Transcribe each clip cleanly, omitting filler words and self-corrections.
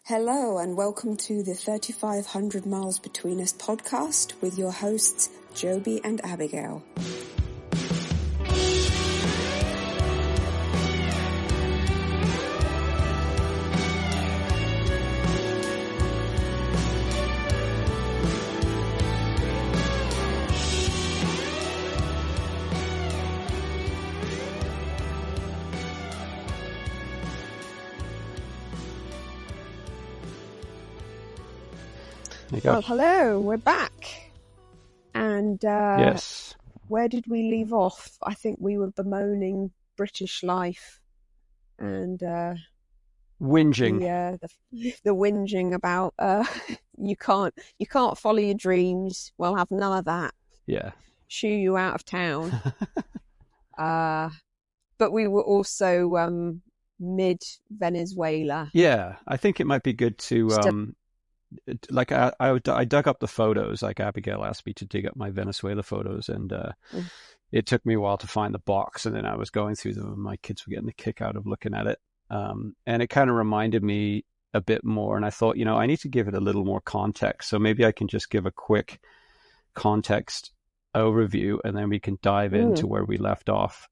Hello and welcome to the 3,500 Miles Between Us podcast with your hosts, Jobie and Abigail. Well, hello, we're back. And yes, where did we leave off? I think we were bemoaning British life and whinging. The whinging about you can't follow your dreams. We'll have none of that. Yeah, Shoo you out of town. But we were also mid Venezuela. Yeah, I think it might be good to I dug up the photos. Like Abigail asked me to dig up my Venezuela photos, and it took me a while to find the box, and then I was going through them, and my kids were getting a kick out of looking at it. And it kind of reminded me a bit more, and I thought, I need to give it a little more context. So maybe I can just give a quick context overview, and then we can dive into where we left off.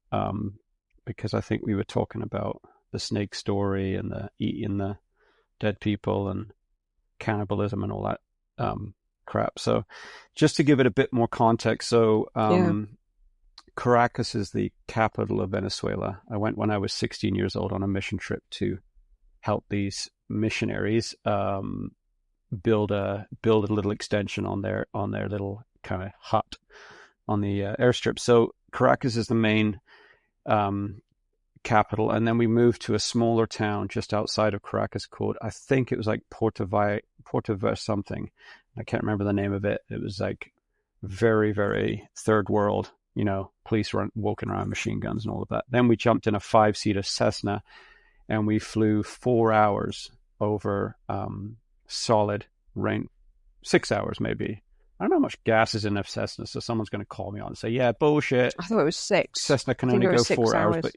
Because I think we were talking about the snake story and the eating the dead people and cannibalism and all that crap. So just to give it a bit more context. So Caracas is the capital of Venezuela. I went when I was 16 years old on a mission trip to help these missionaries build a little extension on their little kind of hut on the airstrip. So Caracas is the main capital, and then we moved to a smaller town just outside of Caracas called, I think it was like Portoviejo something. I can't remember the name of it. It was like very, very third world, police walking around, machine guns and all of that. Then we jumped in a 5-seater Cessna and we flew 4 hours over solid rain, 6 hours maybe. I don't know how much gas is in a Cessna, so someone's going to call me on and say, yeah, bullshit. I thought it was 6. Cessna can only go 4 hours, but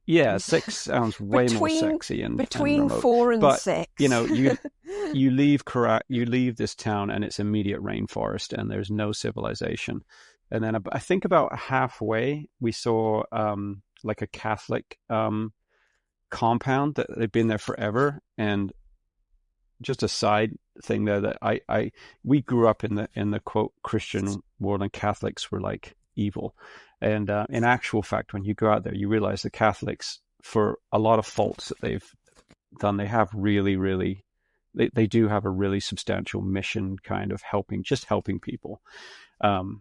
Yeah, 6 sounds way more sexy and between remote. 4 and but, 6. You leave this town and it's immediate rainforest and there's no civilization. And then I think about halfway we saw like a Catholic compound that they'd been there forever. And just a side thing there that we grew up in the quote Christian world, and Catholics were like evil. And in actual fact, when you go out there, you realize the Catholics, for a lot of faults that they've done, they have really, they do have a really substantial mission, kind of helping people. So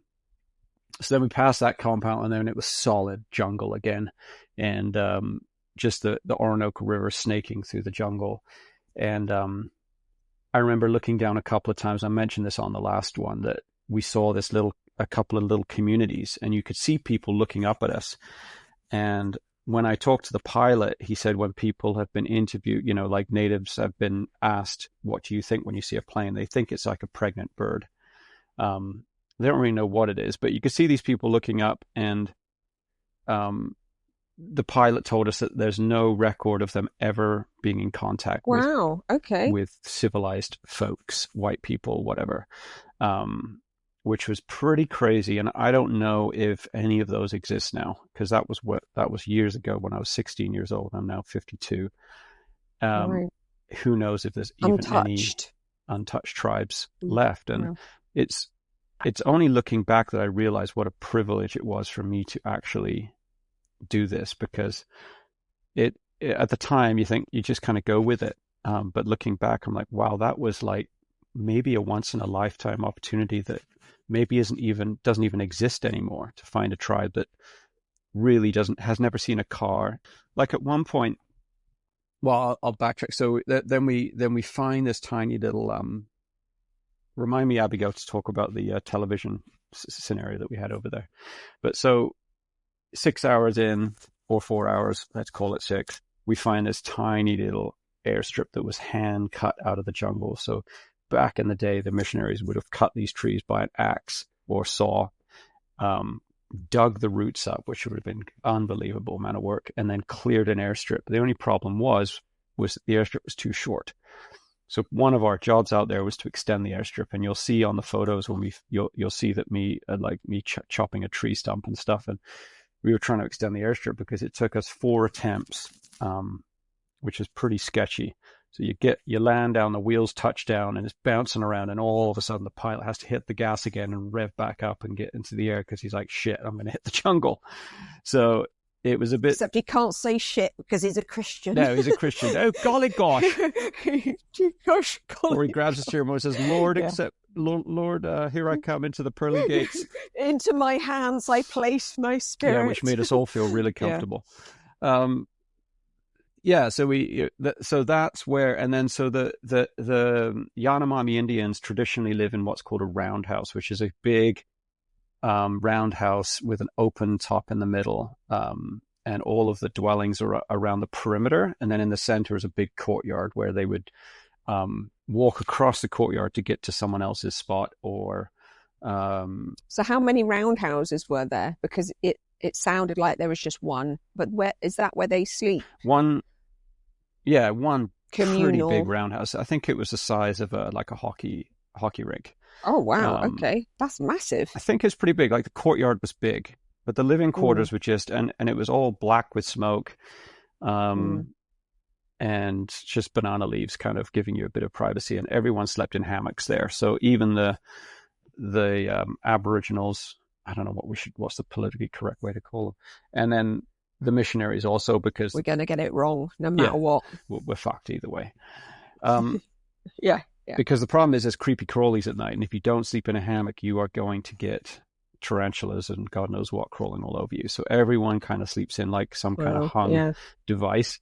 then we passed that compound, and then it was solid jungle again, and just the Orinoco River snaking through the jungle. And I remember looking down a couple of times. I mentioned this on the last one, that we saw a couple of little communities, and you could see people looking up at us. And when I talked to the pilot, he said when people have been interviewed, like natives have been asked, what do you think when you see a plane? They think it's like a pregnant bird. They don't really know what it is, but you could see these people looking up, and the pilot told us that there's no record of them ever being in contact with civilized folks, white people, whatever. Which was pretty crazy. And I don't know if any of those exist now, because that was years ago when I was 16 years old. I'm now 52. Right. Who knows if there's even any untouched tribes left. And it's only looking back that I realized what a privilege it was for me to actually do this, because at the time you think you just kind of go with it. But looking back, I'm like, wow, that was like maybe a once in a lifetime opportunity that maybe doesn't even exist anymore, to find a tribe that really has never seen a car. Like at one point, well, I'll backtrack. So then we find this tiny little, remind me, Abigail, to talk about the television scenario that we had over there. But so 6 hours in, or 4 hours, let's call it 6, we find this tiny little airstrip that was hand cut out of the jungle. So back in the day, the missionaries would have cut these trees by an axe or saw, dug the roots up, which would have been unbelievable amount of work, and then cleared an airstrip. The only problem was was the airstrip was too short. So one of our jobs out there was to extend the airstrip, and you'll see on the photos when you'll see that me chopping a tree stump and stuff, and we were trying to extend the airstrip because it took us 4 attempts, which is pretty sketchy. So you land down, the wheels touch down, and it's bouncing around, and all of a sudden the pilot has to hit the gas again and rev back up and get into the air because he's like, shit, I'm going to hit the jungle. So it was a bit... Except he can't say shit because he's a Christian. No, he's a Christian. Oh, golly gosh. Gosh, golly. Or he grabs his steering wheel and says, Lord, here I come into the pearly gates. Into my hands I place my spirit. Yeah, which made us all feel really comfortable. So that's where, and then so the Yanomami Indians traditionally live in what's called a roundhouse, which is a big roundhouse with an open top in the middle, and all of the dwellings are around the perimeter, and then in the center is a big courtyard where they would walk across the courtyard to get to someone else's spot. Or so how many roundhouses were there? Because it sounded like there was just one, but where is that, where they sleep? One communal, pretty big roundhouse. I think it was the size of a hockey rink. Oh wow, okay, that's massive. I think it's pretty big. Like the courtyard was big, but the living quarters were just, and it was all black with smoke, and just banana leaves kind of giving you a bit of privacy, and everyone slept in hammocks there. So even the Aboriginals, I don't know what's the politically correct way to call them, and then the missionaries also, because we're going to get it wrong no matter what. We're fucked either way. Yeah. Because the problem is there's creepy crawlies at night, and if you don't sleep in a hammock, you are going to get tarantulas and God knows what crawling all over you. So everyone kind of sleeps in like some kind of hung device.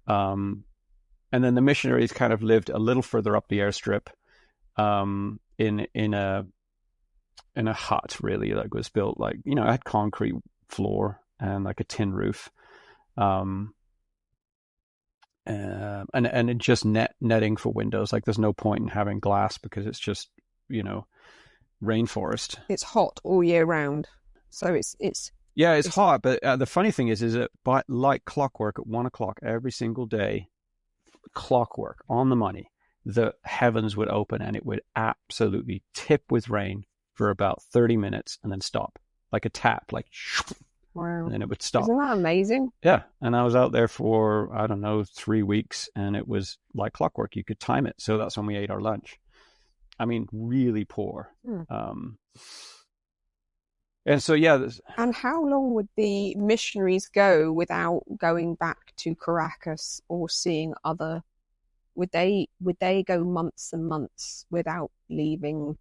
And then the missionaries kind of lived a little further up the airstrip, in a hut, really, like was built like, it had concrete floor and like a tin roof. And it just netting for windows. Like there's no point in having glass because it's just, rainforest. It's hot all year round. So it's hot. But the funny thing is that like clockwork at 1 o'clock every single day, clockwork on the money, the heavens would open and it would absolutely tip with rain for about 30 minutes and then stop, like a tap, like wow. And then it would stop. Isn't that amazing? Yeah. And I was out there for, 3 weeks, and it was like clockwork. You could time it. So that's when we ate our lunch. I mean, really poor. And so, And how long would the missionaries go without going back to Caracas or seeing other? Would they go months and months without leaving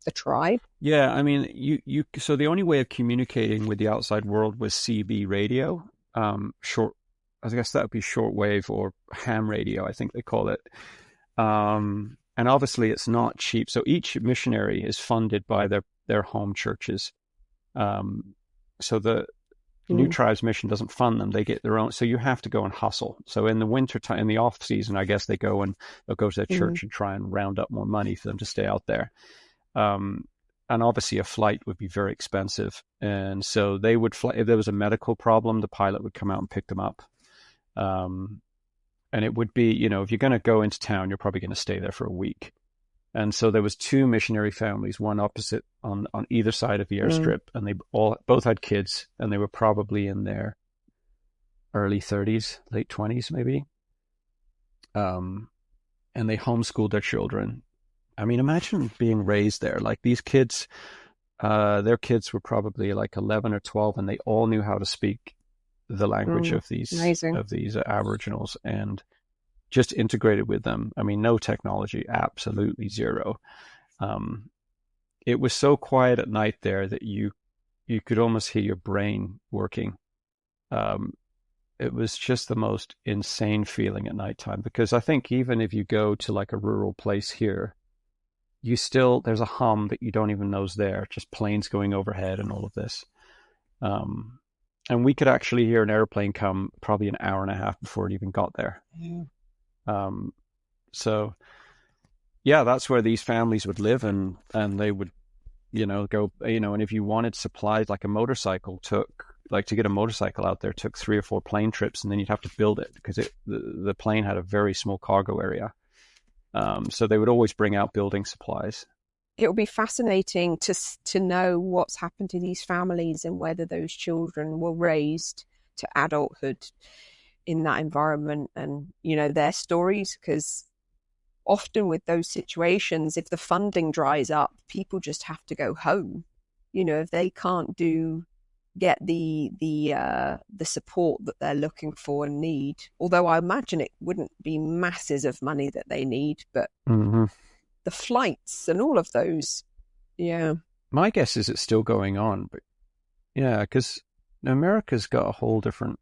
the tribe? Yeah, I mean, so the only way of communicating with the outside world was CB radio, I guess that would be shortwave or ham radio, I think they call it. And obviously it's not cheap. So each missionary is funded by their home churches. So the New Tribes Mission doesn't fund them. They get their own. So you have to go and hustle. So in the winter time, in the off season, I guess they'll go to their church and try and round up more money for them to stay out there. And obviously a flight would be very expensive. And so they would fly. If there was a medical problem, the pilot would come out and pick them up. And it would be, if you're going to go into town, you're probably going to stay there for a week. And so there was 2 missionary families, one opposite on either side of the airstrip, and they both had kids, and they were probably in their early 30s, late 20s maybe. And they homeschooled their children. I mean, imagine being raised there. Like these kids, their kids were probably like 11 or 12, and they all knew how to speak the language of these Aboriginals, and just integrated with them. I mean, no technology, absolutely zero. It was so quiet at night there that you could almost hear your brain working. It was just the most insane feeling at nighttime, because I think even if you go to like a rural place here, there's a hum that you don't even know is there, just planes going overhead and all of this. And we could actually hear an airplane come probably an hour and a half before it even got there. So that's where these families would live, and they would, go, and if you wanted supplies, like a motorcycle took like to get a motorcycle out there took 3 or 4 plane trips, and then you'd have to build it because the plane had a very small cargo area. So they would always bring out building supplies. It will be fascinating to know what's happened to these families and whether those children were raised to adulthood in that environment, and their stories, because often with those situations, if the funding dries up, people just have to go home. If they can't get the support that they're looking for and need. Although I imagine it wouldn't be masses of money that they need, but the flights and all of those, yeah. My guess is it's still going on, but yeah, because America's got a whole different,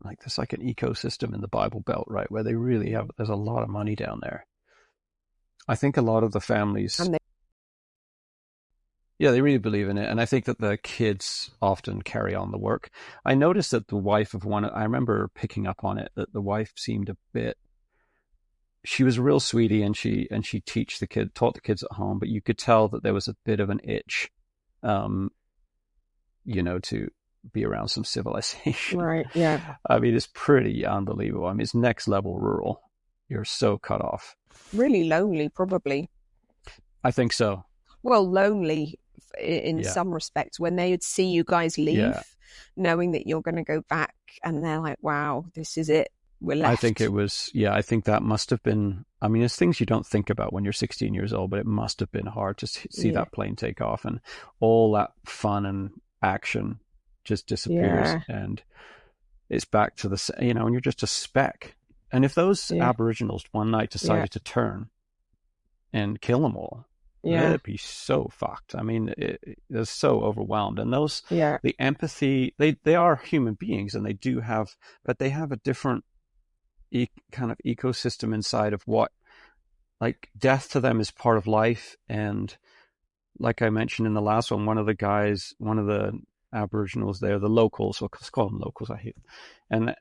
like there's like an ecosystem in the Bible Belt, right, where they really have, there's a lot of money down there. I think a lot of the families, yeah, they really believe in it, and I think that the kids often carry on the work. I noticed that the wife of one, I remember picking up on it, that the wife seemed a bit, she was a real sweetie, and she taught the kids at home, but you could tell that there was a bit of an itch, to be around some civilization. Right, yeah. I mean, it's pretty unbelievable. I mean, it's next level rural. You're so cut off. Really lonely, probably. I think so. Well, lonely in some respects, when they would see you guys leave, knowing that you're going to go back, and they're like, wow, this is it. We're left. I think it was, I think that must have been, I mean, it's things you don't think about when you're 16 years old, but it must have been hard to see that plane take off, and all that fun and action just disappears, and it's back to the, and you're just a speck. And if those Aboriginals one night decided to turn and kill them all, they'd be so fucked. I mean, they're so overwhelmed. And those, the empathy, they are human beings, and they do have, but they have a different kind of ecosystem inside of what, like, death to them is part of life. And like I mentioned in the last one of the Aboriginals there, the locals, let's call them locals, I hate them. And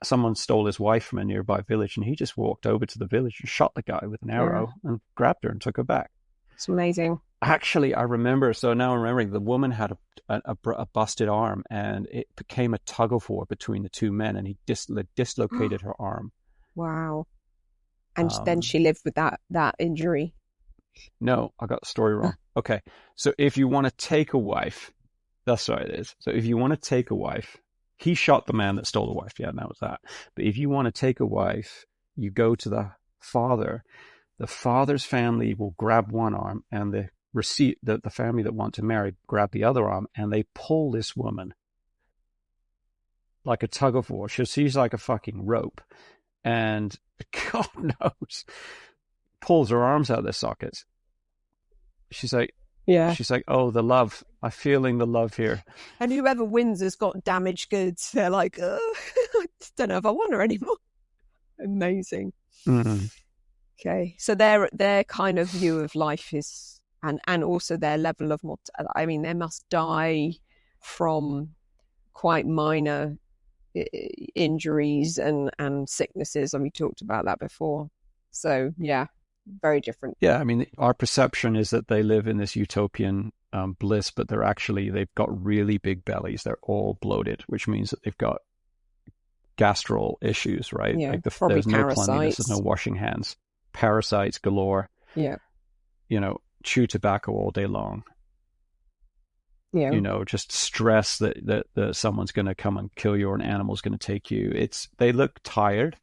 someone stole his wife from a nearby village, and he just walked over to the village and shot the guy with an arrow and grabbed her and took her back. It's amazing. Actually, I remember, so now I'm remembering, the woman had a busted arm, and it became a tug of war between the two men, and he dislocated her arm. Wow. And then she lived with that injury. No, I got the story wrong. Okay, so if you want to take a wife, that's what it is. So if you want to take a wife, he shot the man that stole the wife. Yeah, and that was that. But if you want to take a wife, you go to the father. The father's family will grab one arm, and the family that want to marry grab the other arm, and they pull this woman like a tug of war. She's like a fucking rope, and God knows, pulls her arms out of their sockets. She's like, oh, the love. I'm feeling the love here. And whoever wins has got damaged goods. They're like, I don't know if I want her anymore. Amazing. Mm-hmm. Okay, so their kind of view of life is, and also their level of I mean, they must die from quite minor injuries and sicknesses, and we talked about that before. So yeah, very different. Yeah, I mean, our perception is that they live in this utopian bliss, but they've got really big bellies. They're all bloated, which means that they've got gastral issues, right? Yeah, like probably there's no cleanliness, there's no washing hands. Parasites galore. Yeah. Chew tobacco all day long. Yeah. Just stress that someone's going to come and kill you, or an animal's going to take you. They looked tired,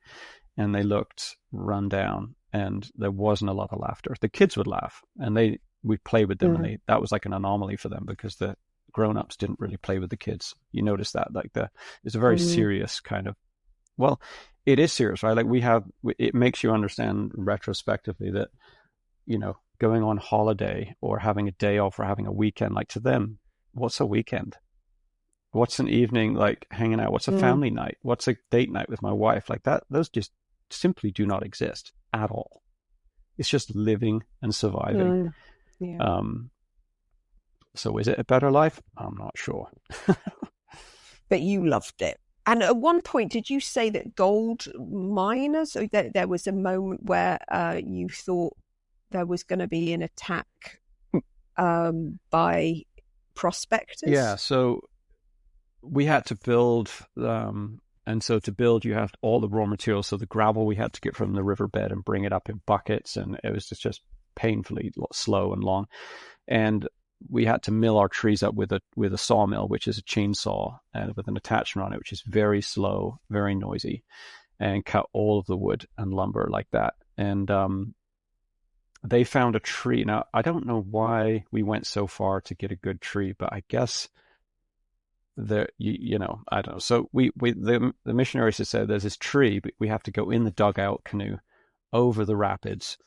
and they looked run down, and there wasn't a lot of laughter. The kids would laugh, and we'd play with them, and that was like an anomaly for them, because the grown-ups didn't really play with the kids. You notice that, like it's a very serious kind of, well, it is serious, right? Like it makes you understand retrospectively that, going on holiday or having a day off or having a weekend, like, to them, what's a weekend? What's an evening, like, hanging out? What's a family night? What's a date night with my wife? Like that, those just simply do not exist at all. It's just living and surviving. Yeah. So is it a better life? I'm not sure. But you loved it. And at one point, did you say that gold miners, or that there was a moment where you thought there was going to be an attack by prospectors? Yeah, so we had to build, and so to build, you have all the raw materials. So the gravel we had to get from the riverbed and bring it up in buckets, and it was just painfully slow and long. And we had to mill our trees up with a sawmill, which is a chainsaw with an attachment on it, which is very slow, very noisy, and cut all of the wood and lumber like that. And they found a tree. Now, I don't know why we went so far to get a good tree, but I guess you know, I don't know. So the missionaries had said there's this tree, but we have to go in the dugout canoe over the rapids,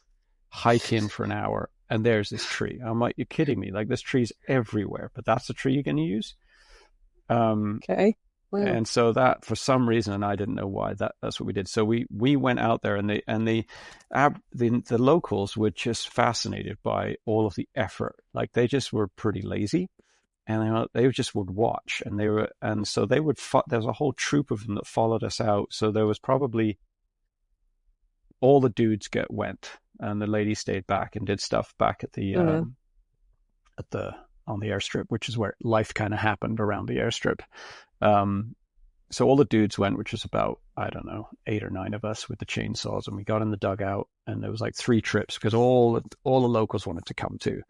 hike in for an hour, and there's this tree. I'm like, you're kidding me. Like, this tree's everywhere, but that's the tree you're going to use? Okay. Wow. And so that, for some reason, and I didn't know why, that's what we did. So we went out there, and the locals were just fascinated by all of the effort. Like, they just were pretty lazy, and they just would watch, and so they would. There's a whole troop of them that followed us out. So there was probably all the dudes went, and the ladies stayed back and did stuff back at the on the airstrip, which is where life kind of happened around the airstrip. So all the dudes went, which was about, I don't know, 8 or 9 of us with the chainsaws, and we got in the dugout, and there was like 3 trips because all the locals wanted to come too.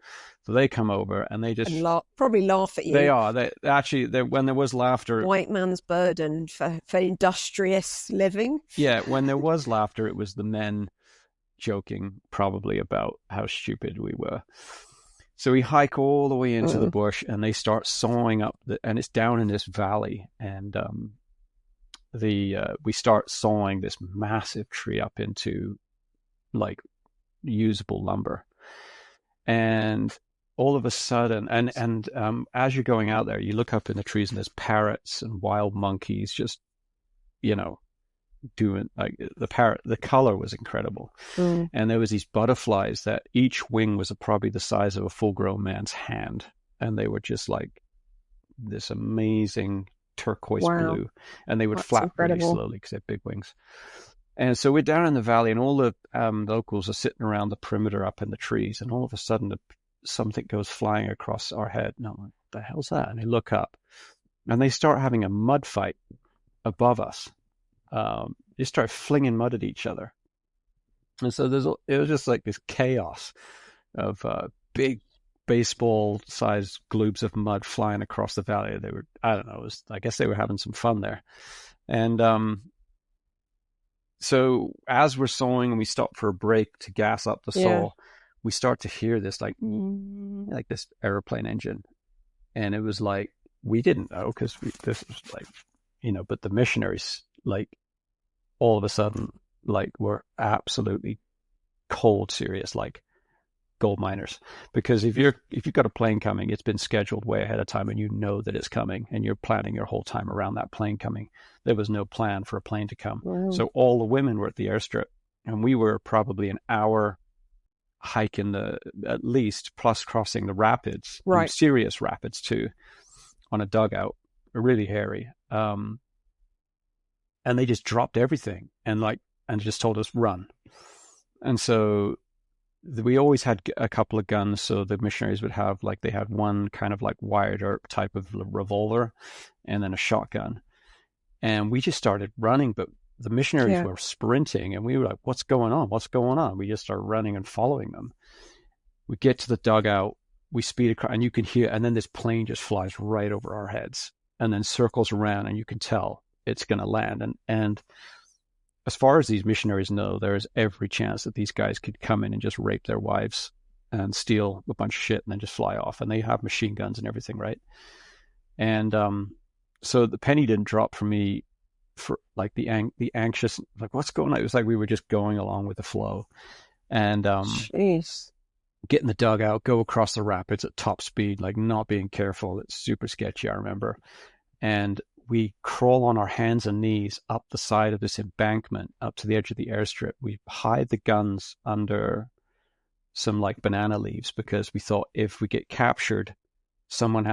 So they come over and they just probably laugh at you. They are. They actually, when there was laughter, white man's burden for industrious living. Yeah, when there was laughter, it was the men joking probably about how stupid we were. So we hike all the way into the bush, and they start sawing up, and it's down in this valley, and we start sawing this massive tree up into like usable lumber, and all of a sudden, and as you're going out there, you look up in the trees, and there's parrots and wild monkeys just, you know, doing, like, the color was incredible. And there was these butterflies that each wing was probably the size of a full-grown man's hand, and they were just like this amazing turquoise blue, and they would flap really slowly because they have big wings. And so we're down in the valley, and all the locals are sitting around the perimeter up in the trees, and all of a sudden something goes flying across our head, and I'm like, what the hell's that? And they look up, and they start having a mud fight above us. They start flinging mud at each other. And so it was just like this chaos of big baseball-sized globes of mud flying across the valley. They were, I don't know, I guess they were having some fun there. And so as we're sawing and we stop for a break to gas up the saw, we start to hear this like this airplane engine. And it was like, we didn't know because this was like, you know, but the missionaries, like, all of a sudden, like, were absolutely cold serious, like gold miners. Because if you've got a plane coming, it's been scheduled way ahead of time, and you know that it's coming, and you're planning your whole time around that plane coming. There was no plan for a plane to come. Wow. So all the women were at the airstrip, and we were probably an hour hike at least, plus crossing the rapids, right? Serious rapids too, on a dugout, really hairy. And they just dropped everything and just told us run. And so we always had a couple of guns. So the missionaries would have, like, they had one kind of like wired up type of revolver and then a shotgun. And we just started running, but the missionaries were sprinting, and we were like, what's going on? What's going on? We just started running and following them. We get to the dugout, we speed across, and you can hear, and then this plane just flies right over our heads and then circles around, and you can tell it's going to land. And as far as these missionaries know, there is every chance that these guys could come in and just rape their wives and steal a bunch of shit and then just fly off. And they have machine guns and everything, right? And so the penny didn't drop for me for like the anxious, like, what's going on? It was like we were just going along with the flow. And get in the dugout, go across the rapids at top speed, like not being careful. It's super sketchy, I remember. And we crawl on our hands and knees up the side of this embankment up to the edge of the airstrip. We hide the guns under some like banana leaves, because we thought if we get captured, someone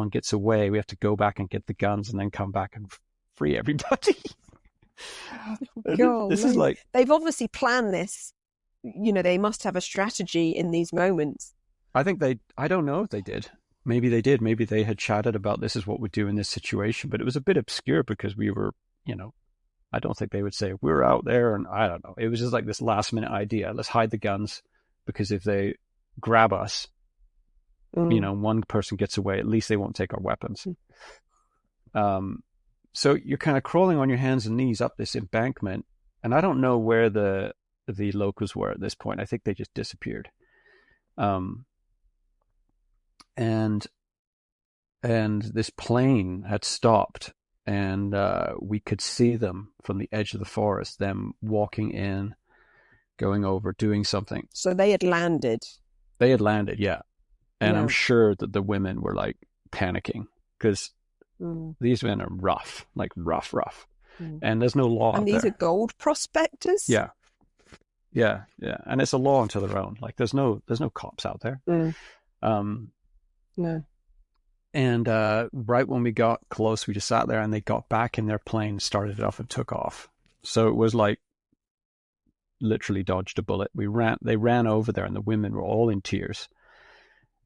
gets away, we have to go back and get the guns and then come back and free everybody. God, this is like, they've obviously planned this. You know, they must have a strategy in these moments. I think I don't know if they did. maybe they did. Maybe they had chatted about this is what we do in this situation, but it was a bit obscure because we were, I don't think they would say we're out there, and I don't know. It was just like this last minute idea. Let's hide the guns because if they grab us, one person gets away, at least they won't take our weapons. So you're kind of crawling on your hands and knees up this embankment, and I don't know where the locals were at this point. I think they just disappeared. And this plane had stopped, and we could see them from the edge of the forest, them walking in, going over, doing something. So they had landed. They had landed, yeah. And I'm sure that the women were like panicking because these men are rough, like rough. And there's no law and out these there. Are gold prospectors? Yeah. And it's a law unto their own. Like there's no cops out there. No. And right when we got close, we just sat there, and they got back in their plane, started it off, and took off. So it was like literally dodged a bullet. They ran over there, and the women were all in tears.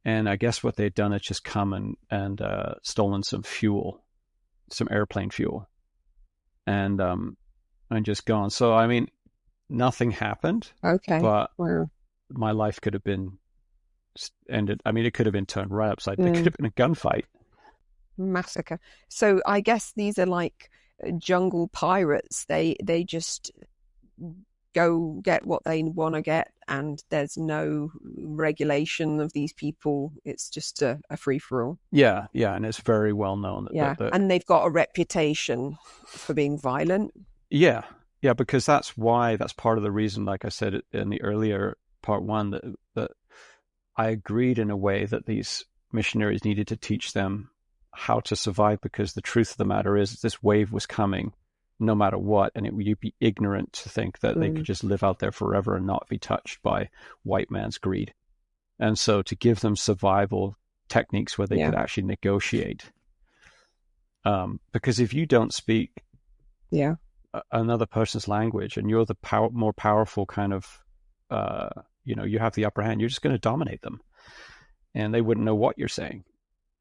And I guess what they'd done is just come and stolen some fuel, some airplane fuel, and just gone. So I mean, nothing happened. Okay. But my life could have been ended. I mean, it could have been turned right upside. There could have been a gunfight, massacre. So I guess these are like jungle pirates. They just go get what they want to get, and there's no regulation of these people. It's just a free-for-all. Yeah, and it's very well known that and they've got a reputation for being violent. Yeah, because that's part of the reason, like I said in the earlier part one, that I agreed in a way that these missionaries needed to teach them how to survive, because the truth of the matter is this wave was coming no matter what, and you'd be ignorant to think that they could just live out there forever and not be touched by white man's greed. And so to give them survival techniques where they could actually negotiate. Because if you don't speak another person's language, and you're the more powerful kind of, you have the upper hand, you're just going to dominate them, and they wouldn't know what you're saying.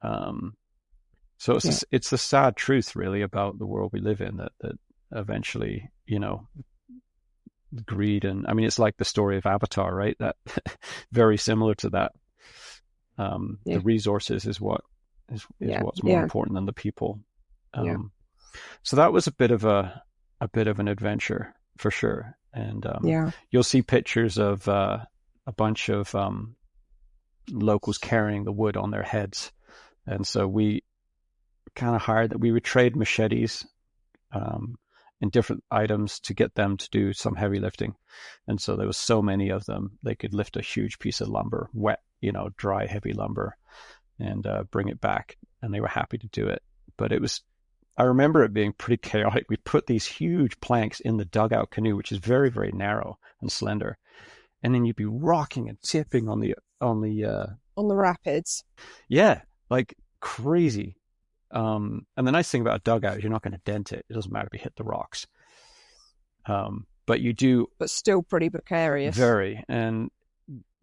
So it's the sad truth, really, about the world we live in, that eventually, greed, and I mean, it's like the story of Avatar, right? That very similar to that. The resources is what's more important than the people. So that was a bit of an adventure for sure. And you'll see pictures of a bunch of locals carrying the wood on their heads, and so we kind of hired that. We would trade machetes and different items to get them to do some heavy lifting, and so there was so many of them, they could lift a huge piece of lumber, wet, dry, heavy lumber, and bring it back, and they were happy to do it. But I remember it being pretty chaotic. We put these huge planks in the dugout canoe, which is very, very narrow and slender, and then you'd be rocking and tipping on the rapids. Yeah, like crazy. And the nice thing about a dugout is you're not going to dent it. It doesn't matter if you hit the rocks. But you do. But still pretty precarious. Very. And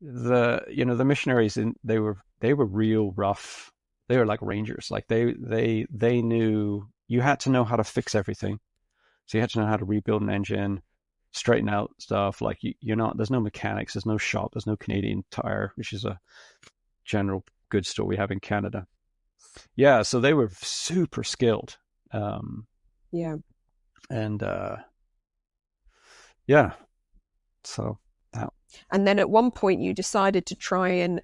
the missionaries, they were real rough. They were like rangers. Like they knew you had to know how to fix everything. So you had to know how to rebuild an engine, straighten out stuff. Like there's no mechanics, there's no shop, there's no Canadian Tire, which is a general goods store we have in Canada. Yeah, so they were super skilled. And so that. And then at one point you decided to try and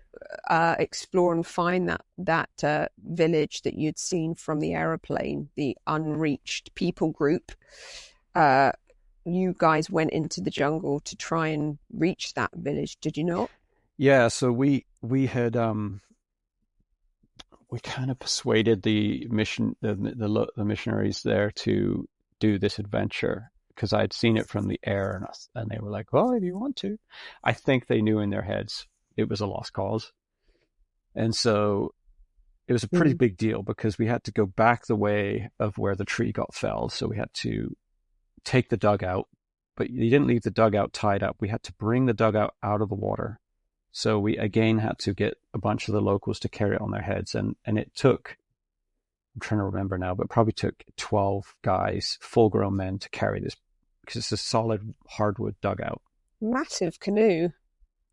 explore and find that village that you'd seen from the aeroplane, the unreached people group. You guys went into the jungle to try and reach that village, did you not? Yeah, so we had we kind of persuaded the missionaries there to do this adventure, because I'd seen it from the air, and they were like, well, if you want to. I think they knew in their heads it was a lost cause. And so it was a pretty big deal, because we had to go back the way of where the tree got felled. So we had to take the dugout, but you didn't leave the dugout tied up. We had to bring the dugout out of the water So we again had to get a bunch of the locals to carry it on their heads. And it took, I'm trying to remember now, but probably took 12 guys, full grown men, to carry this, because it's a solid hardwood dugout. Massive canoe.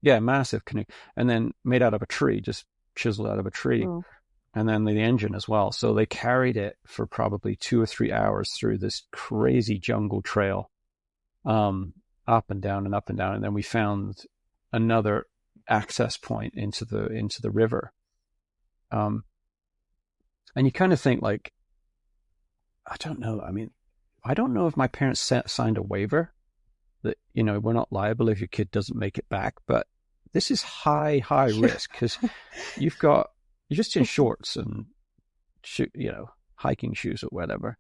Yeah, massive canoe. And then made out of a tree, just chiseled out of a tree. Oh. And then the engine as well. So they carried it for probably 2 or 3 hours through this crazy jungle trail, up and down and up and down. And then we found another access point into the river. And you kind of think, like, I don't know. I mean, I don't know if my parents signed a waiver that, you know, we're not liable if your kid doesn't make it back, but this is high risk, because you're just in shorts and, you know, hiking shoes or whatever.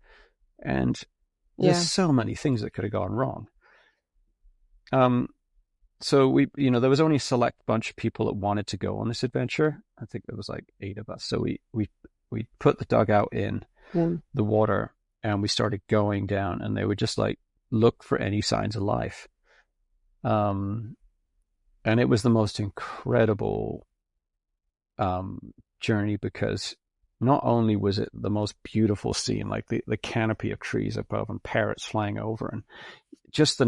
And there's so many things that could have gone wrong. So we, you know, there was only a select bunch of people that wanted to go on this adventure. I think there was like 8 of us. So we put the dugout in the water, and we started going down, and they would just like look for any signs of life. And it was the most incredible journey, because not only was it the most beautiful scene, like the canopy of trees above and parrots flying over, and just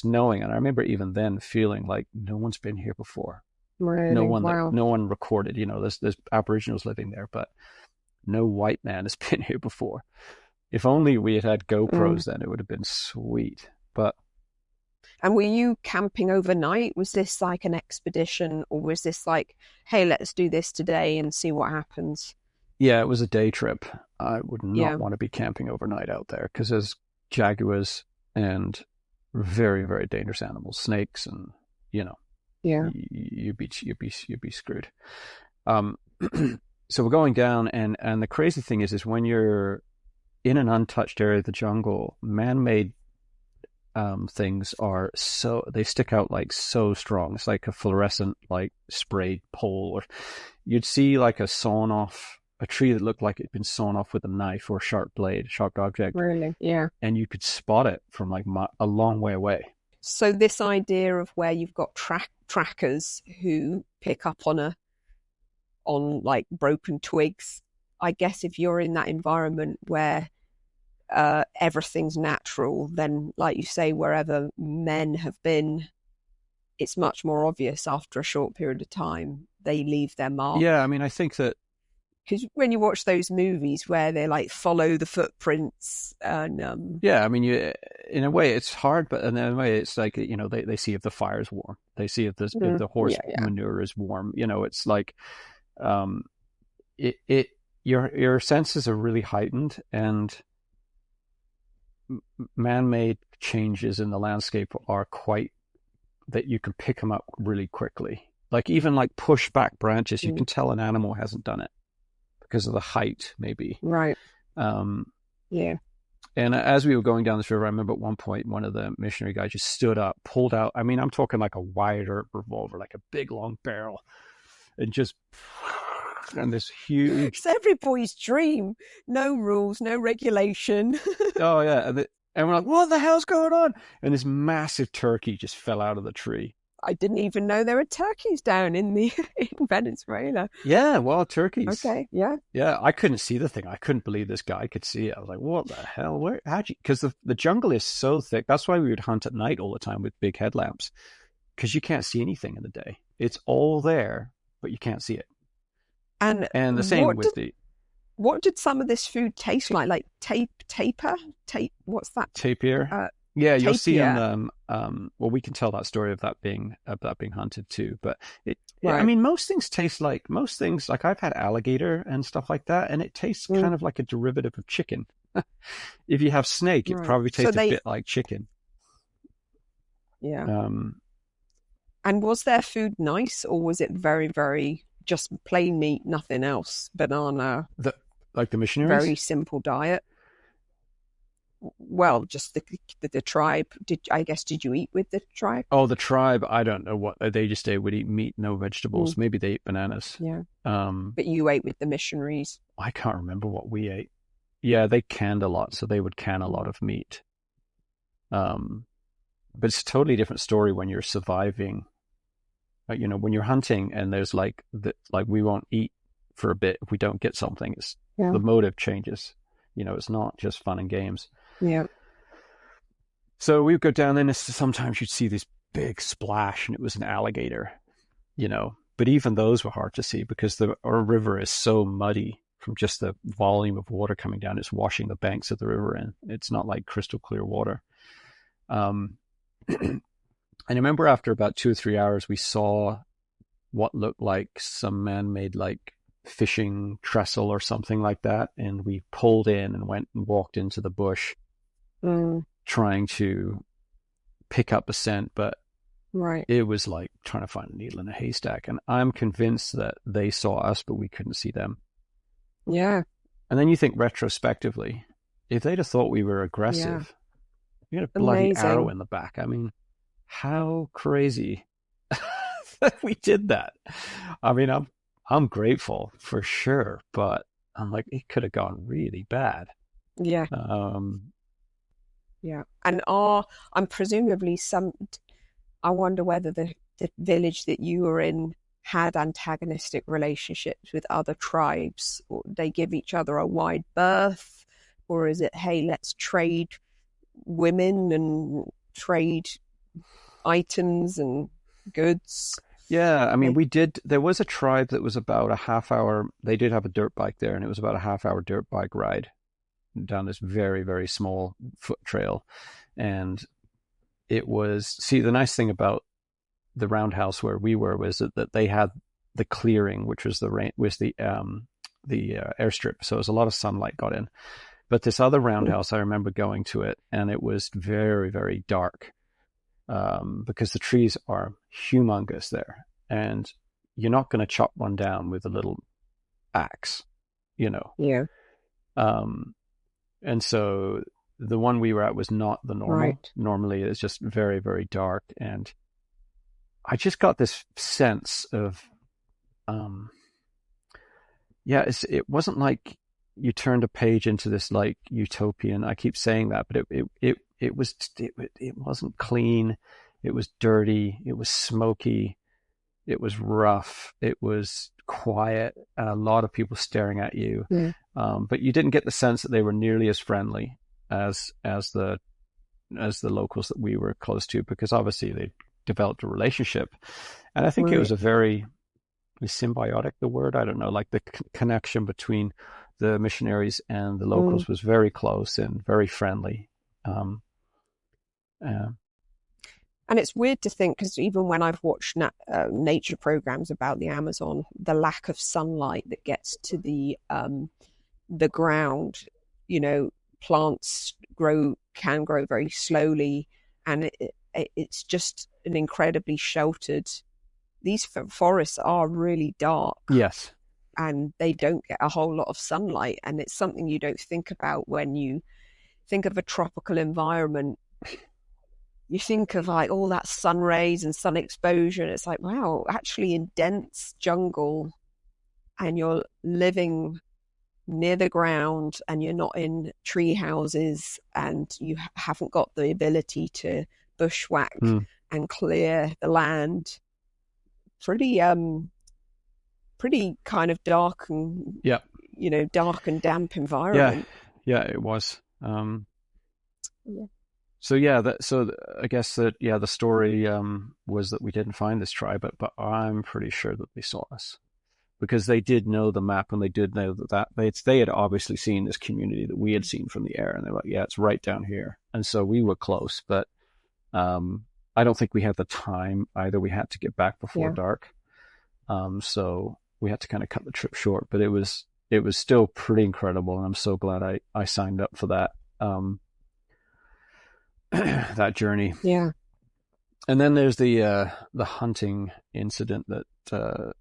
knowing, and I remember even then feeling like no one's been here before. Really? No one, wow. No one recorded. You know, there's Aboriginals living there, but no white man has been here before. If only we had GoPros then, it would have been sweet. But. And were you camping overnight? Was this like an expedition, or was this like, hey, let's do this today and see what happens? Yeah, it was a day trip. I would not want to be camping overnight out there, because there's jaguars and very, very dangerous animals, snakes, and, you know, you'd be screwed. So we're going down, and the crazy thing is when you're in an untouched area of the jungle, man-made things are they stick out like so strong. It's like a fluorescent, like sprayed pole, or you'd see like a tree that looked like it'd been sawn off with a knife or a sharp object. Really? Yeah. And you could spot it from like a long way away. So this idea of where you've got trackers who pick up on like broken twigs, I guess if you're in that environment where everything's natural, then like you say, wherever men have been, it's much more obvious after a short period of time. They leave their mark. Yeah, I mean, I think that because when you watch those movies where they like follow the footprints and yeah, I mean, in a way it's hard, but in a way it's like, you know, they see if the fire's warm, they see if the horse manure is warm, you know. It's like your senses are really heightened, and man-made changes in the landscape are quite that you can pick them up really quickly. Like even like push back branches, you can tell an animal hasn't done it because of the height, maybe. Right. Yeah. And as we were going down this river, I remember at one point, one of the missionary guys just stood up, pulled out, I mean, I'm talking like a wider revolver, like a big long barrel, and just, and this huge. It's every boy's dream. No rules, no regulation. Oh yeah. And we're like, what the hell's going on? And this massive turkey just fell out of the tree. I didn't even know there were turkeys down in Venezuela. Yeah, wild turkeys. Okay, yeah. Yeah, I couldn't see the thing. I couldn't believe this guy could see it. I was like, what the hell? How'd you? Because the jungle is so thick. That's why we would hunt at night all the time with big headlamps, because you can't see anything in the day. It's all there, but you can't see it. And the same with the. What did some of this food taste like? Like tapir? What's that? Tapir. Yeah, you'll see in well, we can tell that story of that being hunted too. But I mean, most things, like I've had alligator and stuff like that, and it tastes kind of like a derivative of chicken. If you have snake, it probably tastes a bit like chicken. Yeah. And was their food nice, or was it very, very just plain meat, nothing else? Banana. Like the missionaries? Very simple diet. Well, just the tribe. Did you eat with the tribe? Oh, the tribe. I don't know what they would eat meat, no vegetables. Maybe they ate bananas. Yeah. But you ate with the missionaries. I can't remember what we ate. Yeah, they canned a lot, so they would can a lot of meat. But it's a totally different story when you're surviving when you're hunting and there's like we won't eat for a bit if we don't get something. It's the motive changes. It's not just fun and games. Yeah. So we would go down there, and sometimes you'd see this big splash, and it was an alligator. But even those were hard to see because our river is so muddy from just the volume of water coming down. It's washing the banks of the river in. It's not like crystal clear water. And I remember after about 2 or 3 hours, we saw what looked like some man-made like fishing trestle or something like that. And we pulled in and went and walked into the bush trying to pick up a scent. But it was like trying to find a needle in a haystack. And I'm convinced that they saw us, but we couldn't see them. Yeah. And then you think retrospectively, if they'd have thought we were aggressive, you had a bloody arrow in the back. I mean, how crazy that we did that. I mean, I'm grateful for sure, but I'm like, it could have gone really bad. Yeah. Yeah. And I'm presumably I wonder whether the village that you were in had antagonistic relationships with other tribes, or they give each other a wide berth, or is it, hey, let's trade women and trade items and goods? Yeah, I mean, there was a tribe that was about a half hour, they did have a dirt bike there, and it was about a half hour dirt bike ride down this very, very small foot trail. And it was, the nice thing about the roundhouse where we were was that they had the clearing, which was the airstrip. So it was a lot of sunlight got in. But this other roundhouse, I remember going to it, and it was very, very dark because the trees are humongous there, and you're not going to chop one down with a little axe, Yeah. And so the one we were at was not the normal. Right. Normally, it's just very, very dark, and I just got this sense of, it wasn't like you turned a page into this like utopian. I keep saying that, but it wasn't clean. It was dirty. It was smoky. It was rough. It was quiet. A lot of people staring at you, but you didn't get the sense that they were nearly as friendly as the locals that we were close to, because obviously they developed a relationship, and I think it was a very symbiotic, the word, I don't know, like the connection between the missionaries and the locals was very close and very friendly. And it's weird to think, because even when I've watched nature programs about the Amazon, the lack of sunlight that gets to the ground, plants can grow very slowly, and it's just an incredibly sheltered. These forests are really dark. Yes. And they don't get a whole lot of sunlight, and it's something you don't think about when you think of a tropical environment. You think of like all that sun rays and sun exposure, and it's like, wow, actually in dense jungle, and you're living near the ground, and you're not in tree houses, and you haven't got the ability to bushwhack and clear the land. Pretty kind of dark and dark and damp environment. Yeah, it was. So I guess that the story was that we didn't find this tribe, but I'm pretty sure that they saw us, because they did know the map, and they did know that they had obviously seen this community that we had seen from the air, and they're like, yeah, it's right down here. And so we were close, but I don't think we had the time either. We had to get back before dark, so we had to kind of cut the trip short. But it was still pretty incredible, and I'm so glad I signed up for that. That journey. Yeah. And then there's the hunting incident that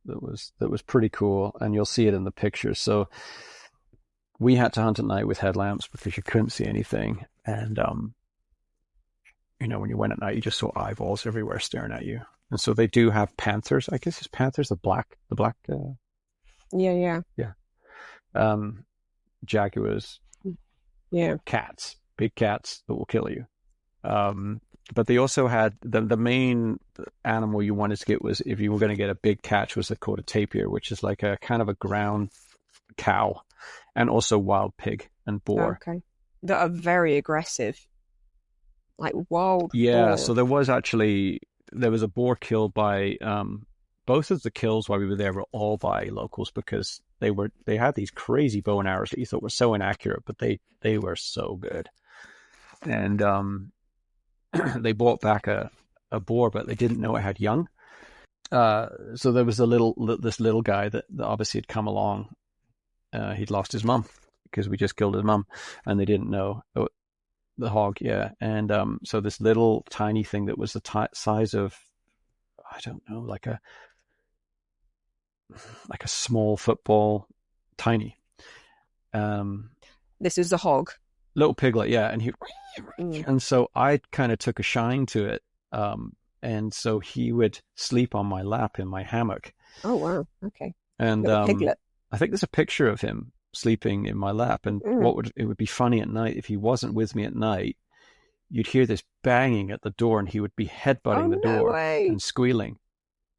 was pretty cool, and you'll see it in the pictures. So we had to hunt at night with headlamps because you couldn't see anything, and when you went at night, you just saw eyeballs everywhere staring at you. And so they do have panthers. I guess it's panthers, the black. Yeah. Jaguars. Yeah. Cats. Big cats that will kill you. But they also had the main animal you wanted to get was, if you were going to get a big catch, was called a tapir, which is like a kind of a ground cow, and also wild pig and boar. Okay. That are very aggressive. Like wild Yeah, boar. so there was a boar killed by both of the kills while we were there were all by locals, because they had these crazy bow and arrows that you thought were so inaccurate, but they were so good. And they brought back a boar, but they didn't know it had young. So there was this little guy that obviously had come along. He'd lost his mum because we just killed his mum, and they didn't know. The hog, yeah. And so this little tiny thing that was the size of, I don't know, like a small football, tiny. This is the hog. Little piglet, yeah. And so I kind of took a shine to it. And so he would sleep on my lap in my hammock. Oh, wow. Okay. And piglet. I think there's a picture of him sleeping in my lap. And it would be funny at night, if he wasn't with me at night, you'd hear this banging at the door, and he would be headbutting the door and squealing.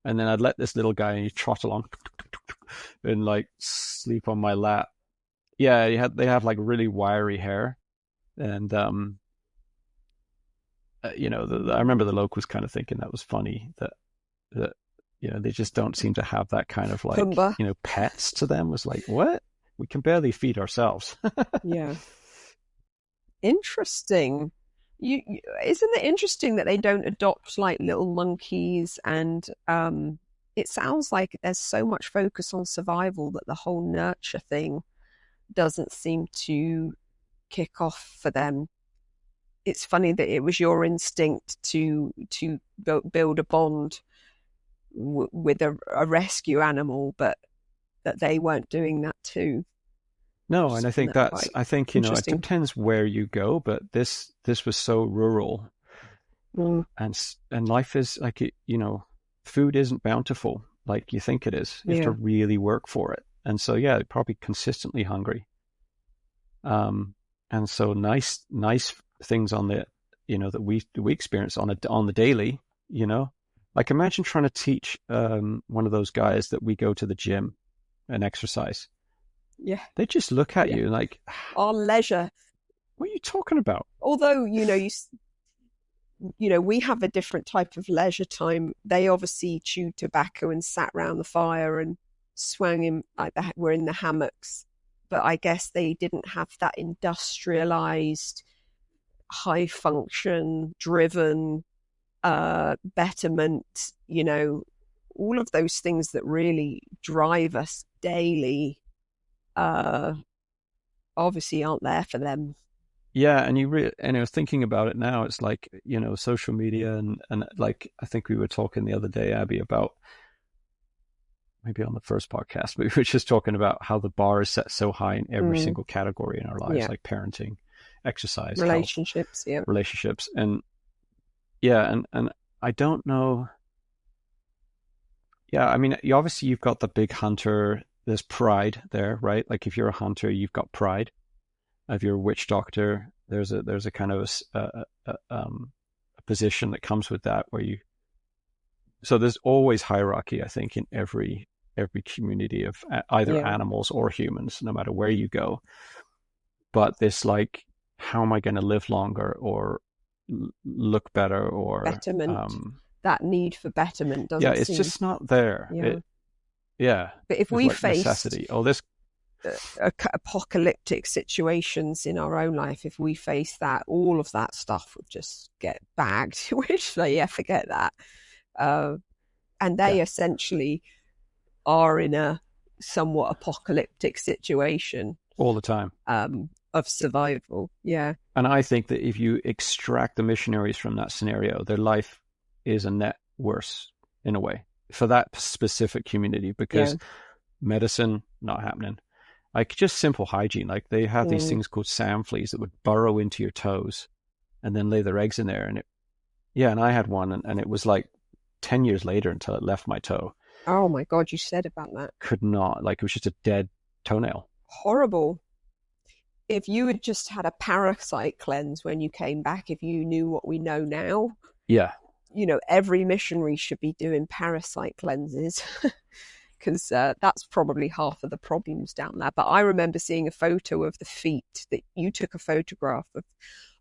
And then I'd let this little guy, and he'd trot along and like sleep on my lap. Yeah, they have like really wiry hair. And you know, I remember the locals kind of thinking that was funny, that you know, they just don't seem to have that kind of like, Pumbaa. you know, pets to them. Was like, what? We can barely feed ourselves. Yeah. Interesting. Isn't it interesting that they don't adopt like little monkeys? And it sounds like there's so much focus on survival that the whole nurture thing doesn't seem to kick off for them. It's funny that it was your instinct to build a bond with a rescue animal, but that they weren't doing that too. No, and I think you know, it depends where you go, but this was so rural, and life is like, you know, food isn't bountiful like you think it is. You have to really work for it, and so yeah, probably consistently hungry. And so nice things on the, you know, that we experience on the daily, you know, like imagine trying to teach one of those guys that we go to the gym and exercise. Yeah. They just look at you like, on leisure. What are you talking about? Although, you know, we have a different type of leisure time. They obviously chewed tobacco and sat round the fire and swung in like that. We're in the hammocks, but I guess they didn't have that industrialized, high function driven, betterment, you know, all of those things that really drive us daily. Obviously aren't there for them. Yeah, and you're thinking about it now, it's like, you know, social media and like, I think we were talking the other day, Abby, about maybe on the first podcast, but we were just talking about how the bar is set so high in every single category in our lives, like parenting, exercise, relationships, health, relationships, and and I don't know. Yeah, I mean, you've got the big hunter. There's pride there, right? Like if you're a hunter, you've got pride. If you're a witch doctor, there's a kind of a position that comes with that, where so there's always hierarchy, I think, in every community of either animals or humans, no matter where you go. But this, like, how am I going to live longer or look better or betterment? That need for betterment doesn't. Yeah, it's just not there. Yeah. But if we like face necessity, apocalyptic situations in our own life, if we face that, all of that stuff would just get bagged. Which, forget that. And they essentially are in a somewhat apocalyptic situation all the time of survival. Yeah. And I think that if you extract the missionaries from that scenario, their life is a net worse in a way for that specific community, because medicine not happening. Like just simple hygiene. Like they have these things called sand fleas that would burrow into your toes and then lay their eggs in there. And and I had one, and it was like 10 years later until it left my toe. Oh my God, you said about that. Could not, like, it was just a dead toenail. Horrible. if you had just had a parasite cleanse when you came back, if you knew what we know now, yeah, every missionary should be doing parasite cleanses. Because that's probably half of the problems down there. But I remember seeing a photo of the feet, that you took a photograph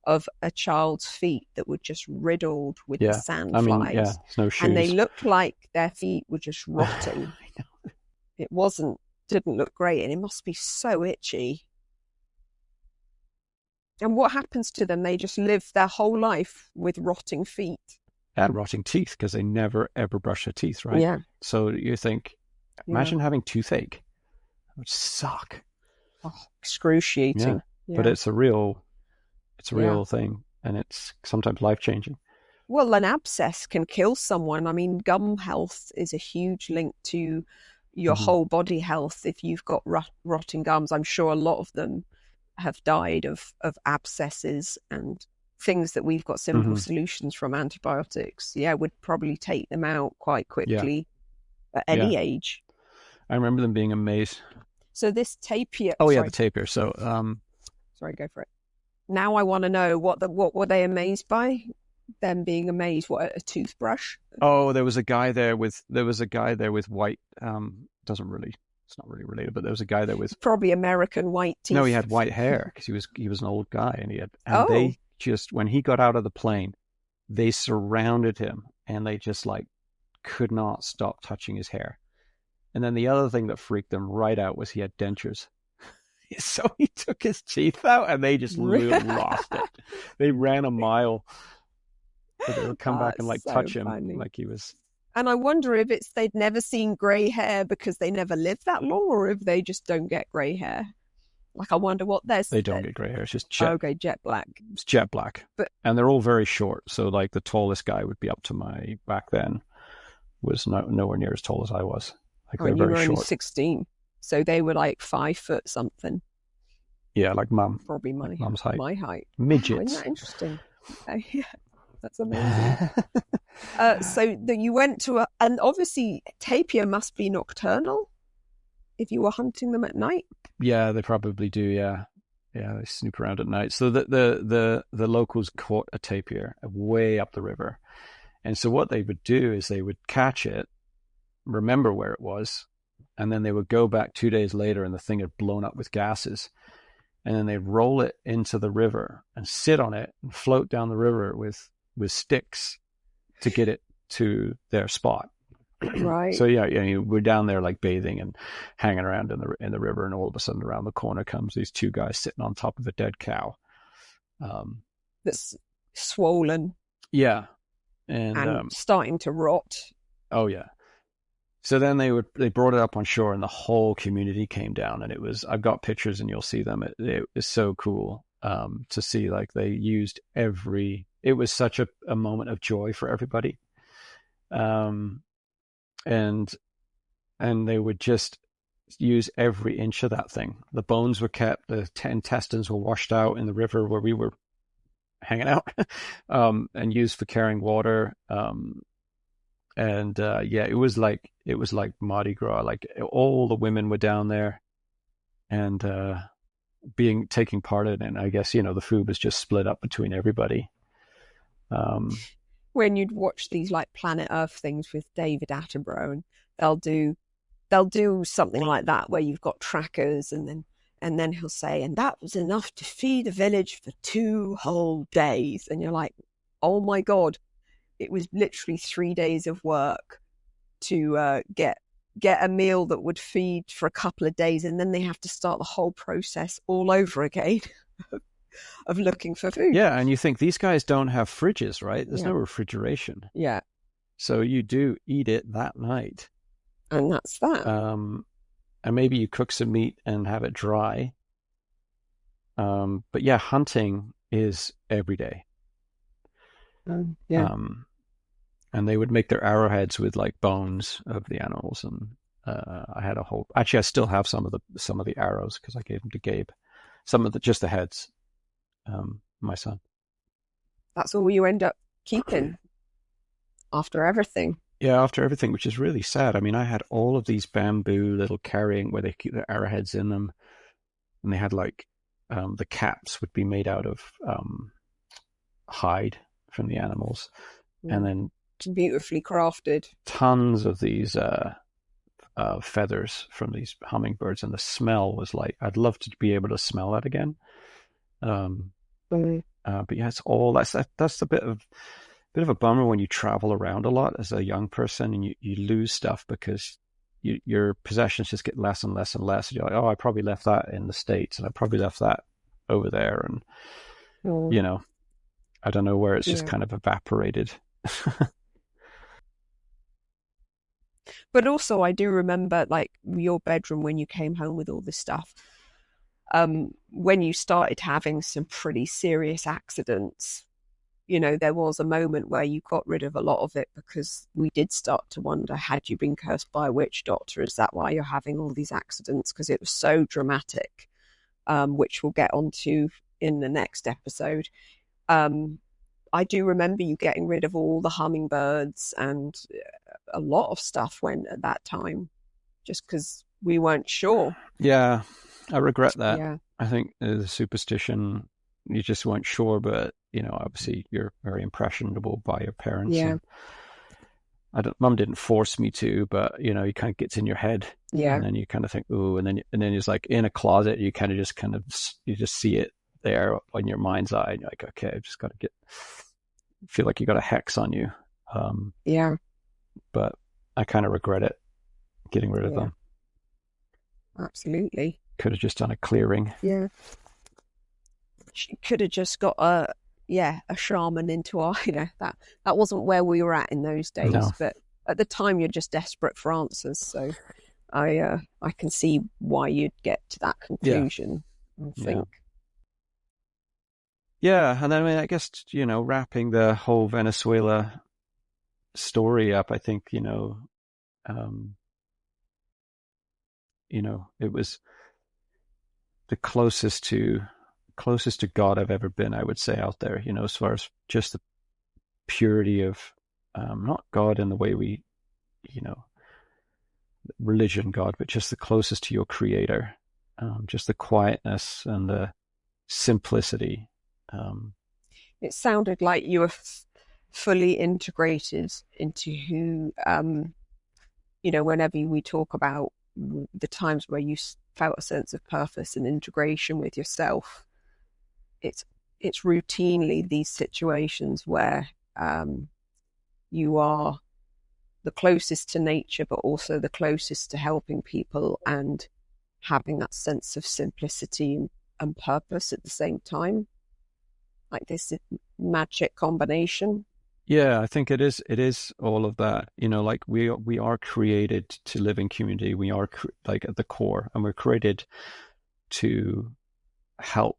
of a child's feet that were just riddled with the sand flies. I mean, yeah, there's no shoes. And they looked like their feet were just rotting. I know. It didn't look great, and it must be so itchy. And what happens to them? They just live their whole life with rotting feet. And rotting teeth, because they never, ever brush their teeth, right? Yeah. So you think, imagine having toothache. It would suck. Oh, excruciating. Yeah. But it's a real thing, and it's sometimes life-changing. Well, an abscess can kill someone. I mean, gum health is a huge link to your whole body health. If you've got rotting gums, I'm sure a lot of them have died of abscesses and things that we've got simple solutions from antibiotics. Yeah, would probably take them out quite quickly at any age. I remember them being amazed. So this tapir. Oh, yeah, the tapir. So, sorry, go for it. Now I want to know what were they amazed by? Them being amazed. What, a toothbrush? Oh, there was a guy there with white. It's not really related, but there was a guy there with probably American white teeth. No, he had white hair because he was an old guy, and they just, when he got out of the plane, they surrounded him and they just like could not stop touching his hair. And then the other thing that freaked them right out was he had dentures. So he took his teeth out and they just lost it. They ran a mile. So they would come back and like touch him like he was. And I wonder if they'd never seen grey hair because they never lived that long, or if they just don't get grey hair. Like, I wonder what they don't get grey hair. It's just jet. Okay, jet black. It's jet black. And they're all very short. So like the tallest guy would be up to back then was nowhere near as tall as I was. Like they're very short. You were only 16. So they were like 5 foot something. Yeah, like mum. Probably mum's height. My height. Midgets. Wow, isn't that interesting? Yeah, that's amazing. So you went to and obviously tapir must be nocturnal if you were hunting them at night. Yeah, they probably do. Yeah, they snoop around at night. So the locals caught a tapir way up the river, and so what they would do is they would catch it, remember where it was, and then they would go back 2 days later, and the thing had blown up with gases, and then they'd roll it into the river and sit on it and float down the river with sticks to get it to their spot. Right. So we're down there like bathing and hanging around in the river, and all of a sudden around the corner comes these two guys sitting on top of a dead cow. That's swollen. Yeah. And starting to rot. Oh yeah. So then they brought it up on shore, and the whole community came down, and I've got pictures and you'll see them. It was so cool to see, like they used it was such a moment of joy for everybody. And they would just use every inch of that thing. The bones were kept, the intestines were washed out in the river where we were hanging out, and used for carrying water. It was like Mardi Gras. Like all the women were down there and taking part in it. And I guess, the food was just split up between everybody. When you'd watch these like Planet Earth things with David Attenborough, and they'll do something like that where you've got trackers, and then he'll say, and that was enough to feed a village for 2 whole days. And you're like, oh my God, it was literally 3 days of work to get a meal that would feed for a couple of days, and then they have to start the whole process all over again. Of looking for food. Yeah, and you think these guys don't have fridges, right? There's no refrigeration. Yeah. So you do eat it that night. And that's that. And maybe you cook some meat and have it dry. But yeah, hunting is every day. Yeah. And they would make their arrowheads with like bones of the animals, and I still have some of the arrows because I gave them to Gabe. Just the heads. My son. That's all you end up keeping after everything. Yeah, after everything, which is really sad. I mean, I had all of these bamboo little carrying where they keep their arrowheads in them, and they had like the caps would be made out of hide from the animals, and then beautifully crafted tons of these feathers from these hummingbirds, and the smell was like, I'd love to be able to smell that again. But yeah, it's all that's a bit of a bummer when you travel around a lot as a young person, and you lose stuff because your possessions just get less and less and less. You're like, oh, I probably left that in the States, and I probably left that over there, and you know, I don't know where it's just kind of evaporated. But also, I do remember, like, your bedroom when you came home with all this stuff. When you started having some pretty serious accidents, you know, there was a moment where you got rid of a lot of it, because we did start to wonder, had you been cursed by a witch doctor? Is that why you're having all these accidents? Because it was so dramatic, which we'll get onto in the next episode. I do remember you getting rid of all the hummingbirds, and a lot of stuff went at that time, just because we weren't sure. Yeah, I regret that. Yeah. I think the superstition, you just weren't sure, but, you know, obviously you're very impressionable by your parents. Yeah. Mum didn't force me to, but, you know, it kind of gets in your head. Yeah. And then you kind of think, ooh, and then it's like in a closet, you just see it there on your mind's eye, and you're like, okay, I've just got to feel like you got a hex on you. Yeah. But I kind of regret it, getting rid of them. Absolutely. Could have just done a clearing. Yeah. She could have just got a shaman into our, you know, that wasn't where we were at in those days. No. But at the time, you're just desperate for answers. So I can see why you'd get to that conclusion, I think. Yeah, and then, I mean, I guess, you know, wrapping the whole Venezuela story up, I think, you know, it was the closest to God I've ever been, I would say, out there, you know, as far as just the purity of, not God in the way we, you know, religion God, but just the closest to your creator, just the quietness and the simplicity. It sounded like you were fully integrated into who, you know, whenever we talk about the times where you felt a sense of purpose and integration with yourself, it's routinely these situations where you are the closest to nature, but also the closest to helping people and having that sense of simplicity and purpose at the same time. Like this magic combination. Yeah, I think it is all of that. You know, like we are created to live in community. We are like at the core, and we're created to helping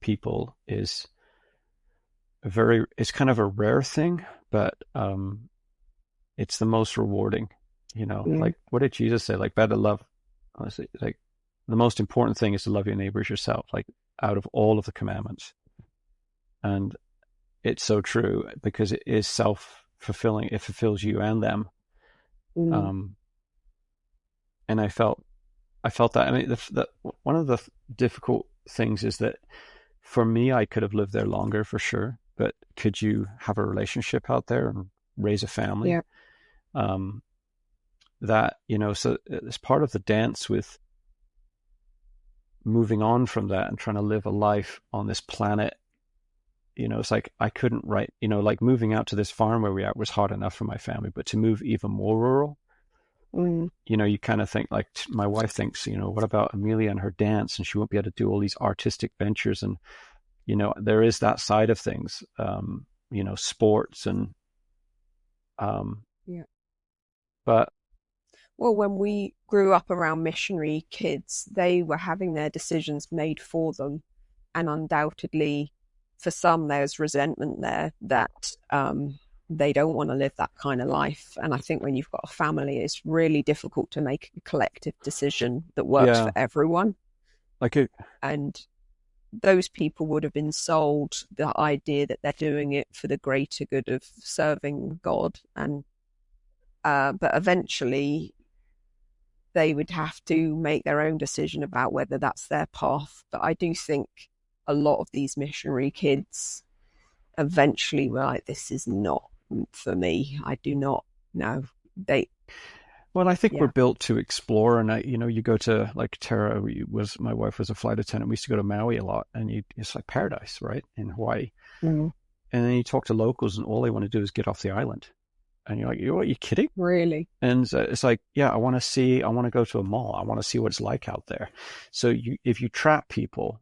people is it's kind of a rare thing, but it's the most rewarding. You know, like what did Jesus say? Like, better love. Honestly, like the most important thing is to love your neighbor as yourself. Like, out of all of the commandments. And it's so true, because it is self-fulfilling. It fulfills you and them. And I felt that. I mean, one of the difficult things is that for me, I could have lived there longer for sure. But could you have a relationship out there and raise a family? Yeah. That, you know, so it's part of the dance with moving on from that and trying to live a life on this planet. You know, it's like I couldn't write, you know, like moving out to this farm where we are was hard enough for my family, but to move even more rural, you know, you kind of think, like, my wife thinks, you know, what about Amelia and her dance, and she won't be able to do all these artistic ventures. And, you know, there is that side of things, you know, sports and, but. Well, when we grew up around missionary kids, they were having their decisions made for them. And undoubtedly, for some, there's resentment there that they don't want to live that kind of life. And I think when you've got a family, it's really difficult to make a collective decision that works for everyone. And those people would have been sold the idea that they're doing it for the greater good of serving God. And but eventually, they would have to make their own decision about whether that's their path. But I do think a lot of these missionary kids eventually were like, this is not for me. I do not know. Well, I think we're built to explore, and you go to, like, Tara my wife was a flight attendant. We used to go to Maui a lot, and it's like paradise, right, in Hawaii. Mm-hmm. And then you talk to locals, and all they want to do is get off the island. And you're like, are you kidding? Really? And it's like, yeah, I want to go to a mall. I want to see what it's like out there. So if you trap people,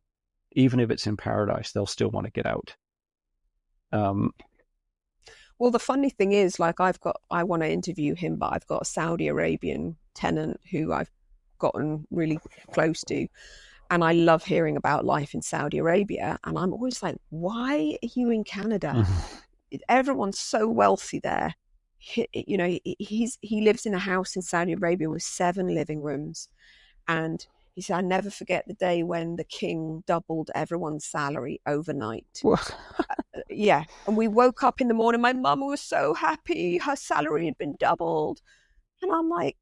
even if it's in paradise, they'll still want to get out. Well, the funny thing is, like, I want to interview him, but I've got a Saudi Arabian tenant who I've gotten really close to. And I love hearing about life in Saudi Arabia. And I'm always like, why are you in Canada? Everyone's so wealthy there. He lives in a house in Saudi Arabia with 7 living rooms. And he said, I never forget the day when the king doubled everyone's salary overnight. Yeah. And we woke up in the morning. My mum was so happy. Her salary had been doubled. And I'm like,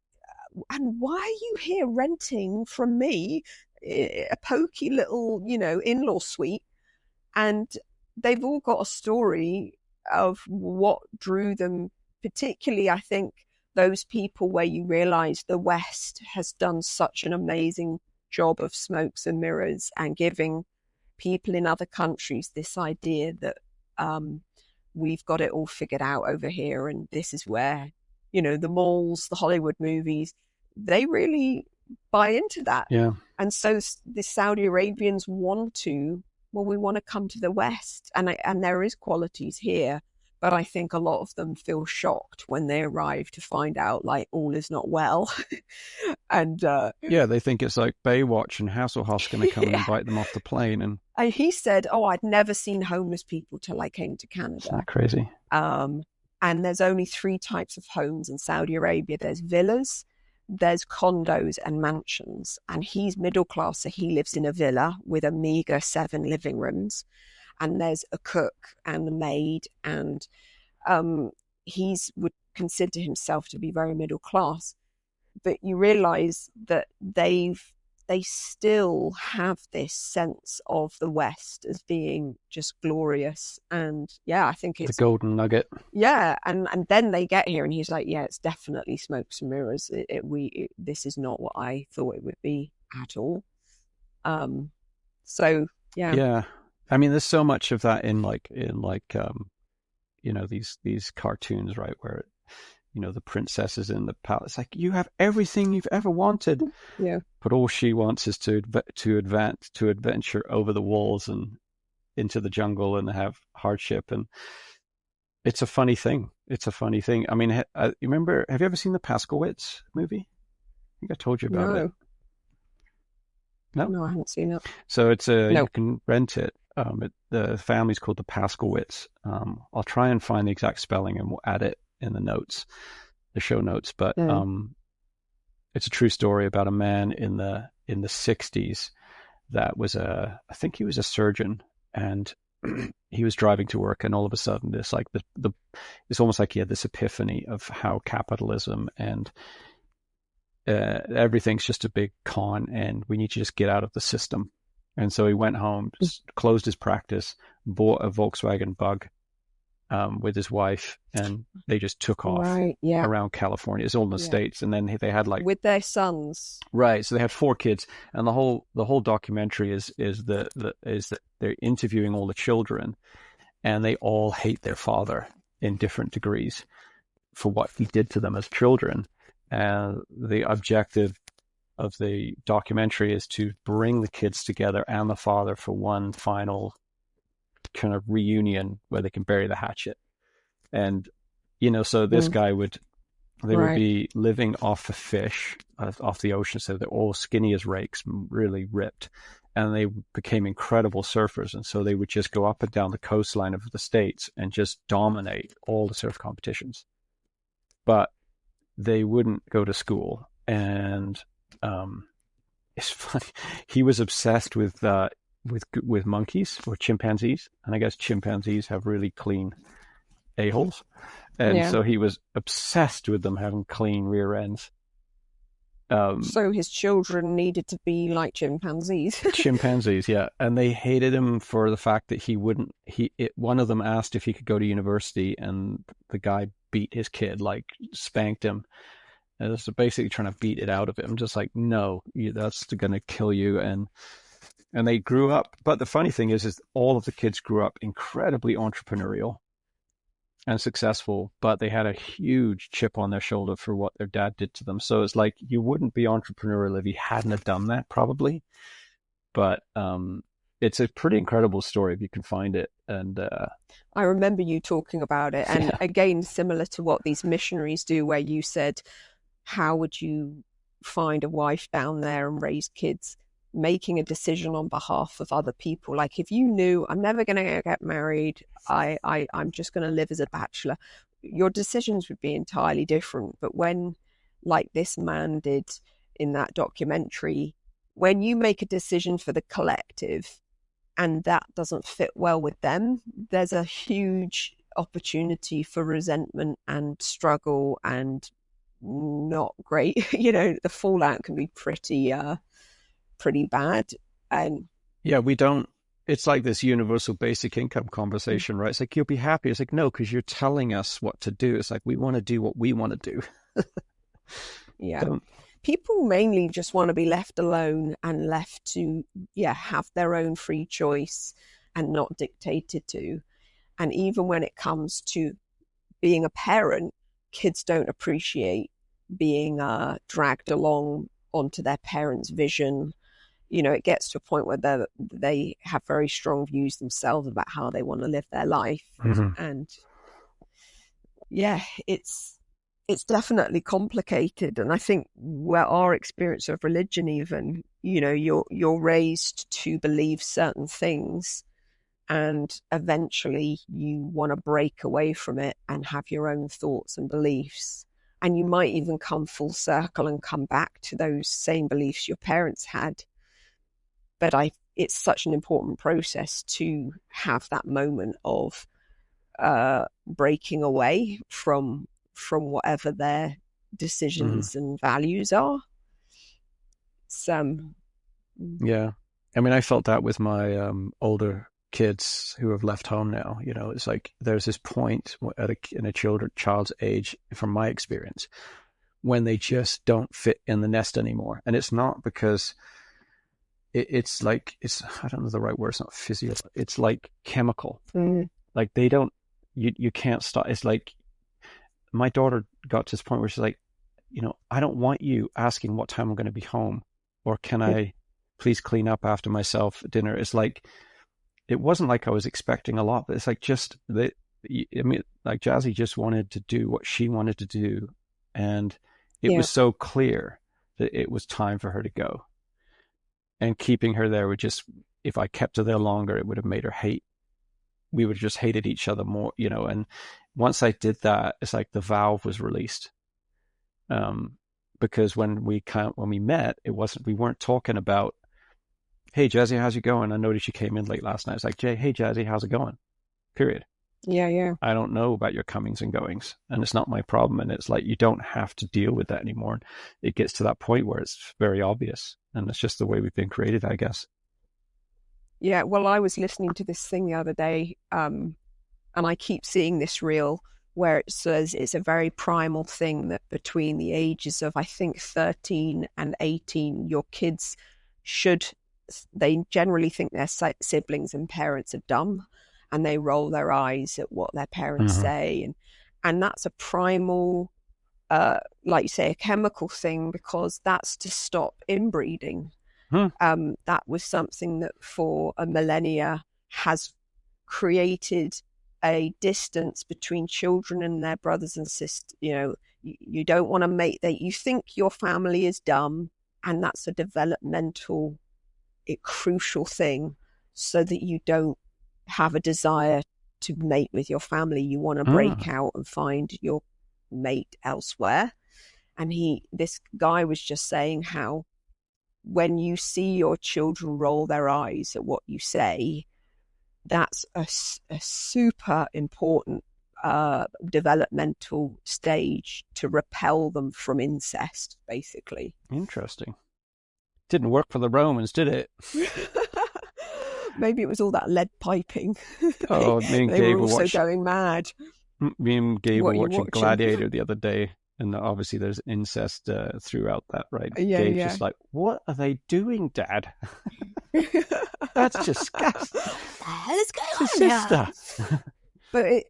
and why are you here renting from me a pokey little, in-law suite? And they've all got a story of what drew them, particularly, I think, those people where you realize the West has done such an amazing job of smokes and mirrors and giving people in other countries this idea that we've got it all figured out over here, and this is where, the malls, the Hollywood movies, they really buy into that. Yeah. And so the Saudi Arabians want to come to the West, and there is qualities here, but I think a lot of them feel shocked when they arrive to find out, like, all is not well. And they think it's like Baywatch and Hasselhoff's going to come and invite them off the plane. And he said, I'd never seen homeless people till I came to Canada. Isn't that crazy? And there's only 3 types of homes in Saudi Arabia. There's villas, there's condos and mansions. And he's middle class, so he lives in a villa with a meager 7 living rooms. And there's a cook and a maid, and would consider himself to be very middle class. But you realize that they still have this sense of the West as being just glorious. And I think it's the golden nugget. Yeah. And then they get here and he's like, yeah, it's definitely smokes and mirrors. This is not what I thought it would be at all. So yeah. Yeah. I mean, there's so much of that in these cartoons, right? Where, the princess is in the palace, like, you have everything you've ever wanted. Yeah. But all she wants is to adventure over the walls and into the jungle and have hardship. And it's a funny thing. I mean, you remember, have you ever seen the Paskowitz movie? I think I told you about it. No, I haven't seen it. So you can rent it. The family's called the Paskowitz. I'll try and find the exact spelling and we'll add it in the show notes. But it's a true story about a man in the 60s that was I think he was a surgeon, and he was driving to work, and all of a sudden it's almost like he had this epiphany of how capitalism and everything's just a big con, and we need to just get out of the system. And so he went home, closed his practice, bought a Volkswagen Bug with his wife, and they just took off around California. It's all in the States. And then they had with their sons. Right. So they had 4 kids, and the whole documentary is that they're interviewing all the children, and they all hate their father in different degrees for what he did to them as children. And the objective of the documentary is to bring the kids together and the father for one final kind of reunion where they can bury the hatchet. And so this guy would be living off of fish off the ocean, so they're all skinny as rakes, really ripped, and they became incredible surfers. And so they would just go up and down the coastline of the States and just dominate all the surf competitions, but they wouldn't go to school. And it's funny, he was obsessed with monkeys or chimpanzees, and I guess chimpanzees have really clean a-holes, and so he was obsessed with them having clean rear ends. So his children needed to be like chimpanzees. Chimpanzees, yeah. And they hated him for the fact that he wouldn't, one of them asked if he could go to university, and the guy beat his kid, like spanked him. And so basically trying to beat it out of him, just like, no, that's going to kill you. And they grew up. But the funny thing is all of the kids grew up incredibly entrepreneurial and successful, but they had a huge chip on their shoulder for what their dad did to them. So it's like, you wouldn't be entrepreneurial if you hadn't have done that, probably. But it's a pretty incredible story if you can find it. And I remember you talking about it. And again, similar to what these missionaries do, where you said, how would you find a wife down there and raise kids? Making a decision on behalf of other people. Like, if you knew, I'm never going to get married, I'm just going to live as a bachelor, your decisions would be entirely different. But when, like this man did in that documentary, when you make a decision for the collective and that doesn't fit well with them, there's a huge opportunity for resentment and struggle and not great. You know, the fallout can be pretty bad. And yeah, it's like this universal basic income conversation, right? It's like, you'll be happy. It's like, no, because you're telling us what to do. It's like, we want to do what we want to do. Yeah. People mainly just want to be left alone and left to, have their own free choice and not dictated to. And even when it comes to being a parent, kids don't appreciate being dragged along onto their parents' vision. You know, it gets to a point where they have very strong views themselves about how they want to live their life. Mm-hmm. And it's definitely complicated. And I think where our experience of religion, even, you know, you're raised to believe certain things, and eventually you want to break away from it and have your own thoughts and beliefs. And you might even come full circle and come back to those same beliefs your parents had. But it's such an important process to have that moment of breaking away from whatever their decisions and values are. Yeah. I mean, I felt that with my older kids who have left home now. You know, it's like there's this point in a child's age, from my experience, when they just don't fit in the nest anymore. And it's not because it's like, I don't know the right word, it's not physio, it's like chemical. Like they don't, you can't stop. It's like, my daughter got to this point where she's like, you know, I don't want you asking what time I'm going to be home, or can I please clean up after myself at dinner. It's like, it wasn't like I was expecting a lot, but it's like, like Jazzy just wanted to do what she wanted to do. And it was so clear that it was time for her to go. And keeping her there would just, if I kept her there longer, it would have made her we would have just hated each other more, you know. And once I did that, it's like the valve was released. Because when we met, we weren't talking about, hey, Jazzy, how's it going? I noticed you came in late last night. It's like, hey, Jazzy, how's it going? Period. Yeah. I don't know about your comings and goings, and it's not my problem. And it's like, you don't have to deal with that anymore. It gets to that point where it's very obvious, and it's just the way we've been created, I guess. Yeah, well, I was listening to this thing the other day, and I keep seeing this reel where it says it's a very primal thing that between the ages of, I think, 13 and 18, your kids they generally think their siblings and parents are dumb, and they roll their eyes at what their parents say. And that's a primal, like you say, a chemical thing, because that's to stop inbreeding. That was something that for a millennia has created a distance between children and their brothers and sisters. You know, you don't want to make that. You think your family is dumb, and that's a developmental, crucial thing, so that you don't have a desire to mate with your family. You want to break out and find your mate elsewhere. And this guy was just saying how when you see your children roll their eyes at what you say, that's a super important developmental stage to repel them from incest, basically. Interesting. Didn't work for the Romans, did it? Maybe it was all that lead piping. Oh, me and they Gabe were also going mad. Me and Gabe were watching watching? Gladiator the other day, and obviously there's incest throughout that, right? Yeah, Gabe's just like, what are they doing, Dad? That's disgusting. What the hell is going It's on his here? But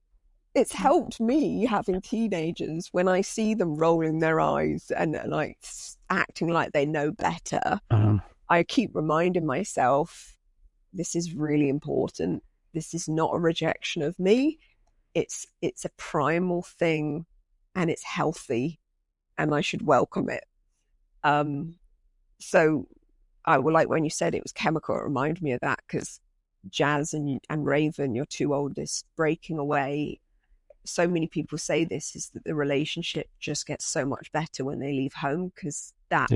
it's helped me having teenagers when I see them rolling their eyes and like acting like they know better. I keep reminding myself, this is really important. This is not a rejection of me. It's a primal thing, and it's healthy, and I should welcome it. So I would like when you said it was chemical, it reminded me of that, because Jazz and Raven, your two oldest, breaking away. So many people say this is that the relationship just gets so much better when they leave home, because that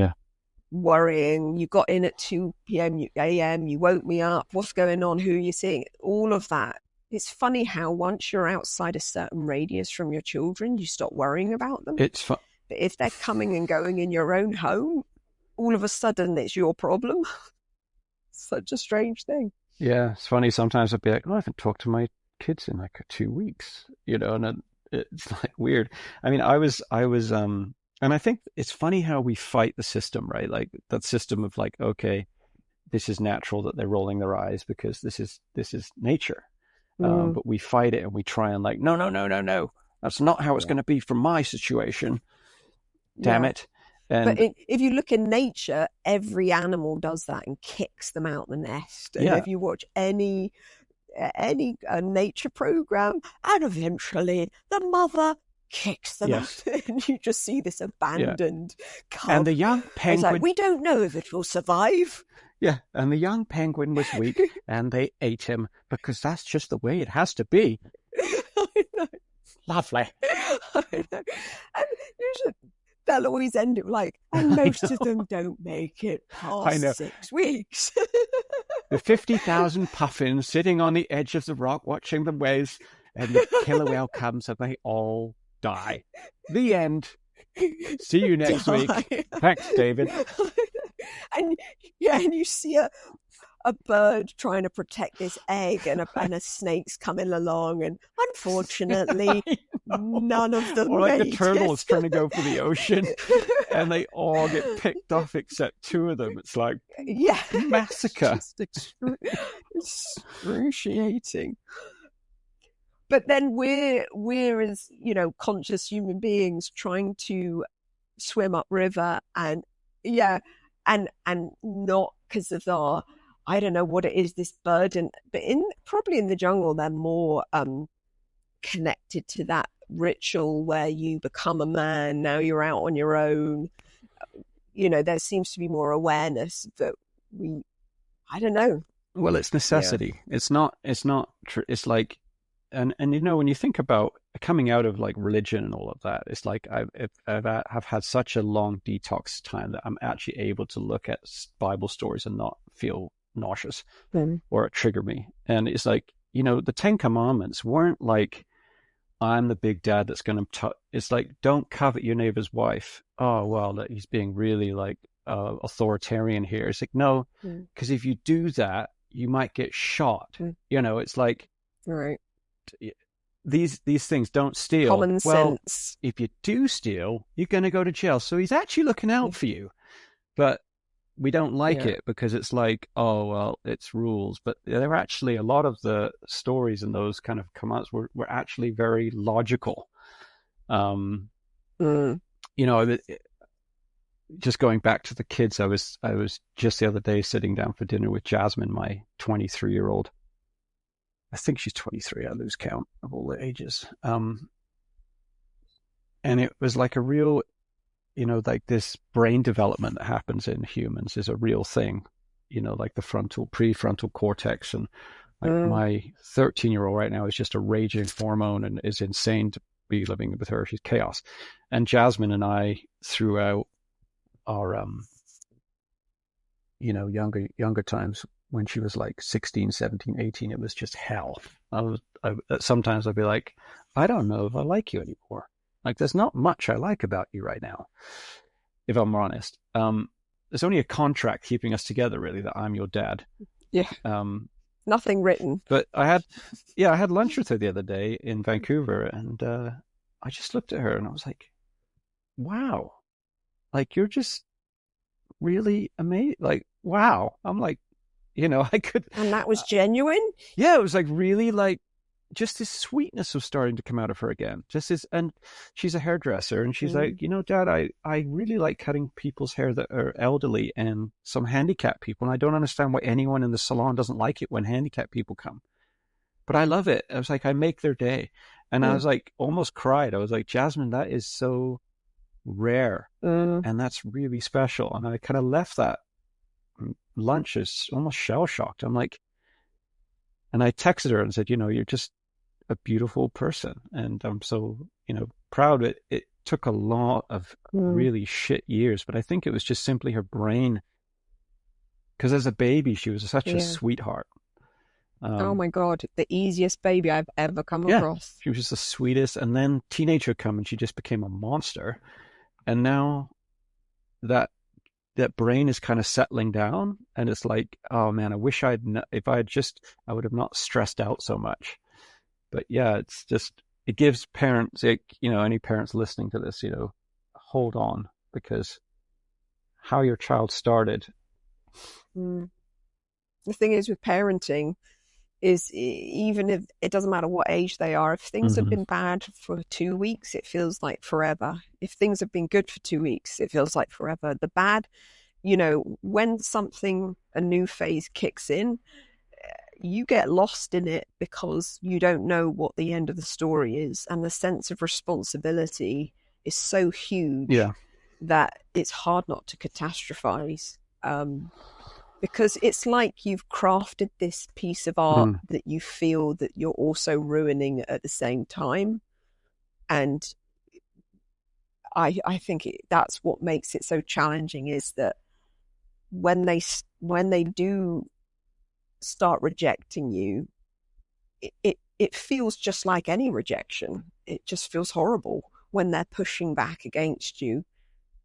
worrying, you got in at 2 a.m, you woke me up, what's going on, who are you seeing, all of that. It's funny how once you're outside a certain radius from your children, you stop worrying about them. It's fun. But if they're coming and going in your own home, all of a sudden it's your problem. Such a strange thing. Yeah, it's funny. Sometimes I'd be like, oh, I haven't talked to my kids in like 2 weeks, and it's like weird. I mean, I was, and I think it's funny how we fight the system, right? Like that system of like, okay, this is natural that they're rolling their eyes because this is nature. But we fight it and we try and like, no. That's not how it's going to be from my situation. Damn it. And, but if you look in nature, every animal does that and kicks them out the nest. And if you watch any nature program, and eventually the mother kicks them out, and you just see this abandoned cub. And the young penguin, it's like, we don't know if it will survive. Yeah, and the young penguin was weak, and they ate him because that's just the way it has to be. I know. Lovely. I know. And usually they'll always end it like, and most of them don't make it past 6 weeks. The 50,000 puffins sitting on the edge of the rock watching the waves, and the killer whale comes and they all die. The end. See you next week. Thanks, David. And you see a bird trying to protect this egg, and a snake's coming along, and unfortunately none of them. Or like a turtle is trying to go for the ocean, and they all get picked off except 2 of them. It's like massacre. Excruciating. But then we're as conscious human beings trying to swim upriver and not because of our, I don't know what it is, this burden, but probably in the jungle they're more connected to that ritual where you become a man, now you're out on your own. There seems to be more awareness that I don't know. Well, it's necessity. It's not it's like, and when you think about coming out of like religion and all of that, it's like I've had such a long detox time that I'm actually able to look at Bible stories and not feel nauseous or trigger me. And it's like, the 10 Commandments weren't like, I'm the big dad that's going to, it's like, don't covet your neighbor's wife. Oh, well, that he's being really like authoritarian here. It's like, no, because if you do that, you might get shot. It's like, right. These things, don't steal. Common sense. If you do steal, you're going to go to jail. So he's actually looking out for you. But we don't like it because it's like, oh, well, it's rules. But they're actually, a lot of the stories and those kind of commands were actually very logical. Just going back to the kids, I was just the other day sitting down for dinner with Jasmine, my 23-year-old. I think she's 23. I lose count of all the ages. And it was like a real, like this brain development that happens in humans is a real thing, like the prefrontal cortex. And like my 13-year-old right now is just a raging hormone and is insane to be living with her. She's chaos. And Jasmine and I, throughout our, younger times, when she was like 16, 17, 18, it was just hell. Sometimes I'd be like, I don't know if I like you anymore. Like, there's not much I like about you right now, if I'm honest. There's only a contract keeping us together, really, that I'm your dad. Yeah. Nothing written. But I had lunch with her the other day in Vancouver, and I just looked at her and I was like, wow, like, you're just really amazing. Like, wow. I'm like, I could. And that was genuine? Yeah, it was like really like, just this sweetness was starting to come out of her again. And she's a hairdresser, and she's like, Dad, I really like cutting people's hair that are elderly and some handicapped people. And I don't understand why anyone in the salon doesn't like it when handicapped people come. But I love it. I was like, I make their day. And I was like, almost cried. I was like, Jasmine, that is so rare. And that's really special. And I kind of left that lunch as almost shell-shocked. I'm like, and I texted her and said, you're just a beautiful person, and I'm so proud. It took a lot of really shit years, but I think it was just simply her brain, because as a baby she was such a sweetheart. Oh my God, the easiest baby I've ever come across. She was just the sweetest, and then teenage would come and she just became a monster, and now that brain is kind of settling down, and it's like, oh man, I wish I would have not stressed out so much. But yeah, it's just, it gives parents, any parents listening to this, hold on, because how your child started. The thing is with parenting is, even if it doesn't matter what age they are, if things have been bad for 2 weeks, it feels like forever. If things have been good for 2 weeks, it feels like forever. The bad, when a new phase kicks in, you get lost in it because you don't know what the end of the story is. And the sense of responsibility is so huge that it's hard not to catastrophize. Because it's like you've crafted this piece of art that you feel that you're also ruining at the same time. And I think that's what makes it so challenging, is that when they do start rejecting you, it feels just like any rejection. It just feels horrible when they're pushing back against you.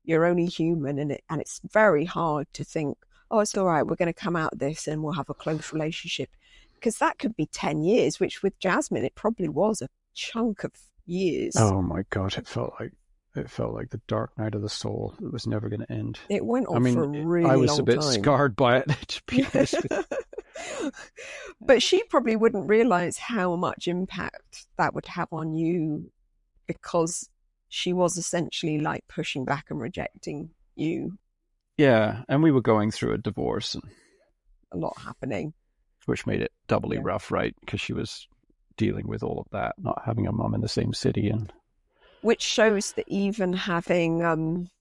You're only human, and it's very hard to think, oh, it's all right, we're going to come out of this and we'll have a close relationship, because that could be 10 years, which with Jasmine it probably was a chunk of years. Oh my God, it felt like the dark night of the soul. It was never going to end. It went on for a really long time. I was a bit scarred by it, to be honest with you. But she probably wouldn't realize how much impact that would have on you, because she was essentially like pushing back and rejecting you. Yeah, and we were going through a divorce, and a lot happening, which made it doubly rough, right? Because she was dealing with all of that, not having a mum in the same city, and which shows that even having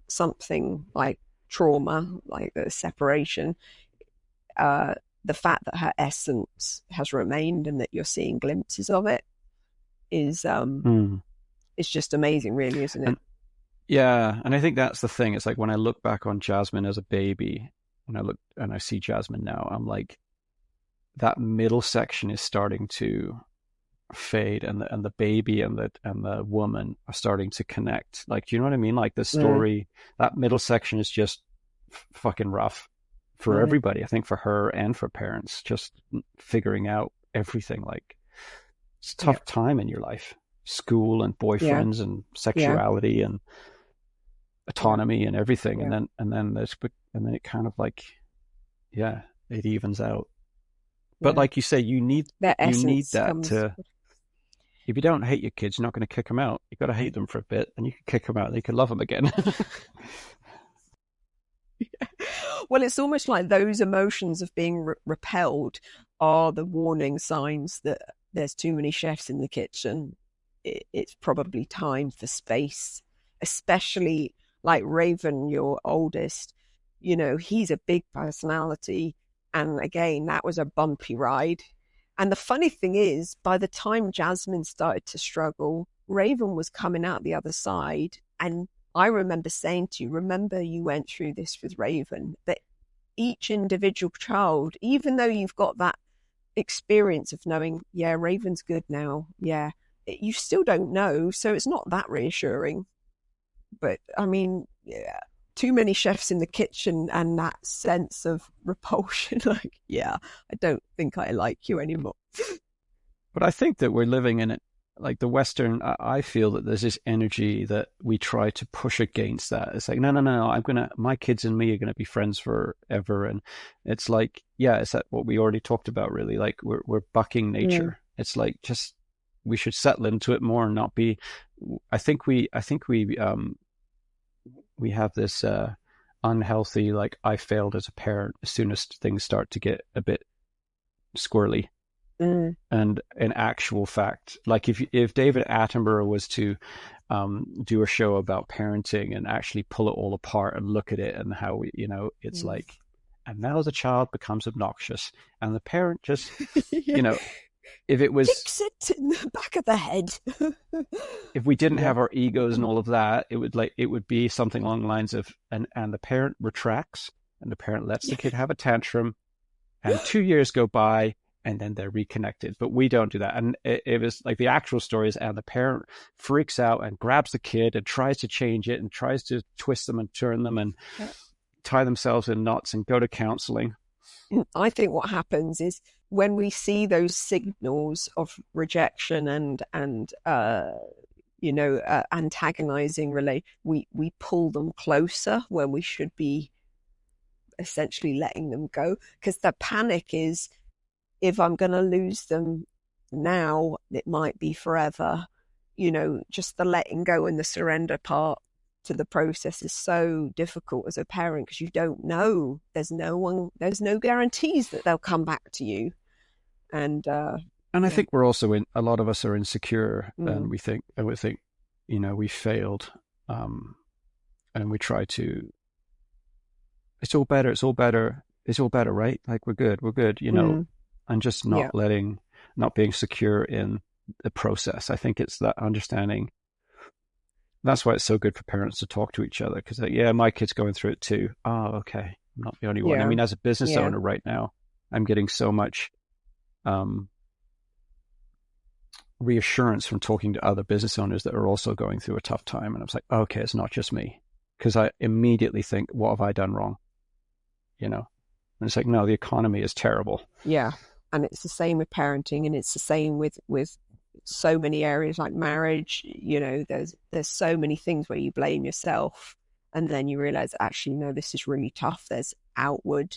something like trauma, like the separation, the fact that her essence has remained and that you're seeing glimpses of it is it's just amazing, really, isn't it? And I think that's the thing. It's like when I look back on Jasmine as a baby, and I see Jasmine now, I'm like, that middle section is starting to fade, and the baby and the woman are starting to connect. Like, do you know what I mean? Like the story, that middle section is just fucking rough for everybody. I think for her and for parents, just figuring out everything. Like, it's a tough time in your life, school and boyfriends and sexuality and autonomy and everything. And then it kind of like, it evens out. But like you say, you need that to. If you don't hate your kids, you're not going to kick them out. You've got to hate them for a bit, and you can kick them out, and you can love them again. Well, it's almost like those emotions of being repelled are the warning signs that there's too many chefs in the kitchen. It's probably time for space, especially like Raven, your oldest. He's a big personality. And again, that was a bumpy ride. And the funny thing is, by the time Jasmine started to struggle, Raven was coming out the other side. And I remember saying to you, remember you went through this with Raven, but each individual child, even though you've got that experience of knowing, yeah, Raven's good now, yeah, you still don't know, so it's not that reassuring. But I mean, yeah, too many chefs in the kitchen and that sense of repulsion, like, yeah, I don't think I like you anymore. But I think that we're living in it, like the Western, I feel that there's this energy that we try to push against that. It's like, no, my kids and me are going to be friends forever. And it's like, yeah, it's that what we already talked about, really. Like we're bucking nature. It's like, just, we should settle into it more and not be, I think we have this unhealthy, like, I failed as a parent as soon as things start to get a bit squirrely. And in actual fact, like if David Attenborough was to do a show about parenting and actually pull it all apart and look at it and how it's like, and now the child becomes obnoxious and the parent just if it was fix it in the back of the head. If we didn't have our egos and all of that, it would be something along the lines of and the parent retracts and the parent lets the kid have a tantrum and 2 years go by and then they're reconnected. But we don't do that. And it was like the actual stories, and the parent freaks out and grabs the kid and tries to change it and tries to twist them and turn them and tie themselves in knots and go to counseling. I think what happens is when we see those signals of rejection and antagonizing we pull them closer when we should be essentially letting them go, because the panic is, if I'm going to lose them now, it might be forever. Just the letting go and the surrender part to the process is so difficult as a parent, because you don't know. There's no guarantees that they'll come back to you. And I think we're also a lot of us are insecure, and we think we failed, and we try to, it's all better, right? Like we're good, and just not being secure in the process. I think it's that understanding. That's why it's so good for parents to talk to each other, because my kid's going through it too. Oh, okay, I'm not the only one. I mean, as a business owner right now, I'm getting so much reassurance from talking to other business owners that are also going through a tough time. And I was like, okay, it's not just me, because I immediately think, what have I done wrong? And it's like, no, the economy is terrible. Yeah. And it's the same with parenting, and it's the same with so many areas like marriage. There's so many things where you blame yourself, and then you realize, actually, no, this is really tough. There's outward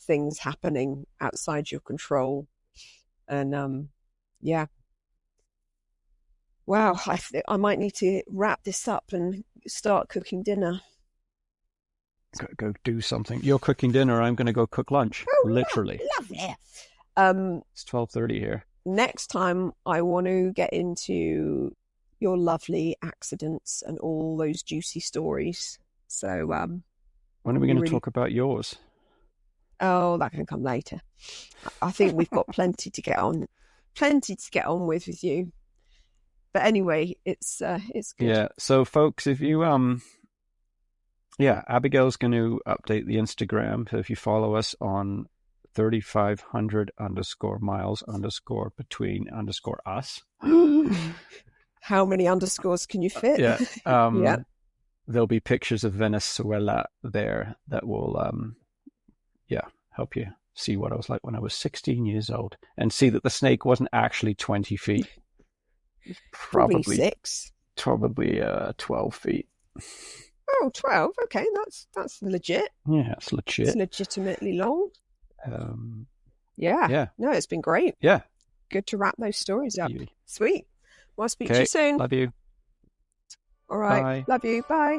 things happening outside your control. And wow, I might need to wrap this up and start cooking dinner. Go do something. You're cooking dinner. I'm going to go cook lunch. Literally. Lovely. It's 12:30 here. Next time, I want to get into your lovely accidents and all those juicy stories. So, when are we going to talk about yours? Oh, that can come later. I think we've got plenty to get on with you. But anyway, it's good. Yeah. So, folks, if you Abigail's going to update the Instagram. So if you follow us on 3500_miles_between_us. How many underscores can you fit? Yeah. There'll be pictures of Venezuela there that will, help you see what I was like when I was 16 years old, and see that the snake wasn't actually 20 feet. Probably 6. Probably 12 feet. Oh, 12. Okay, that's legit. Yeah, it's legit. It's legitimately long. Yeah. No, it's been great. Yeah. Good to wrap those stories up. Sweet. Well, I'll speak to you soon. Love you. All right. Bye. Love you. Bye.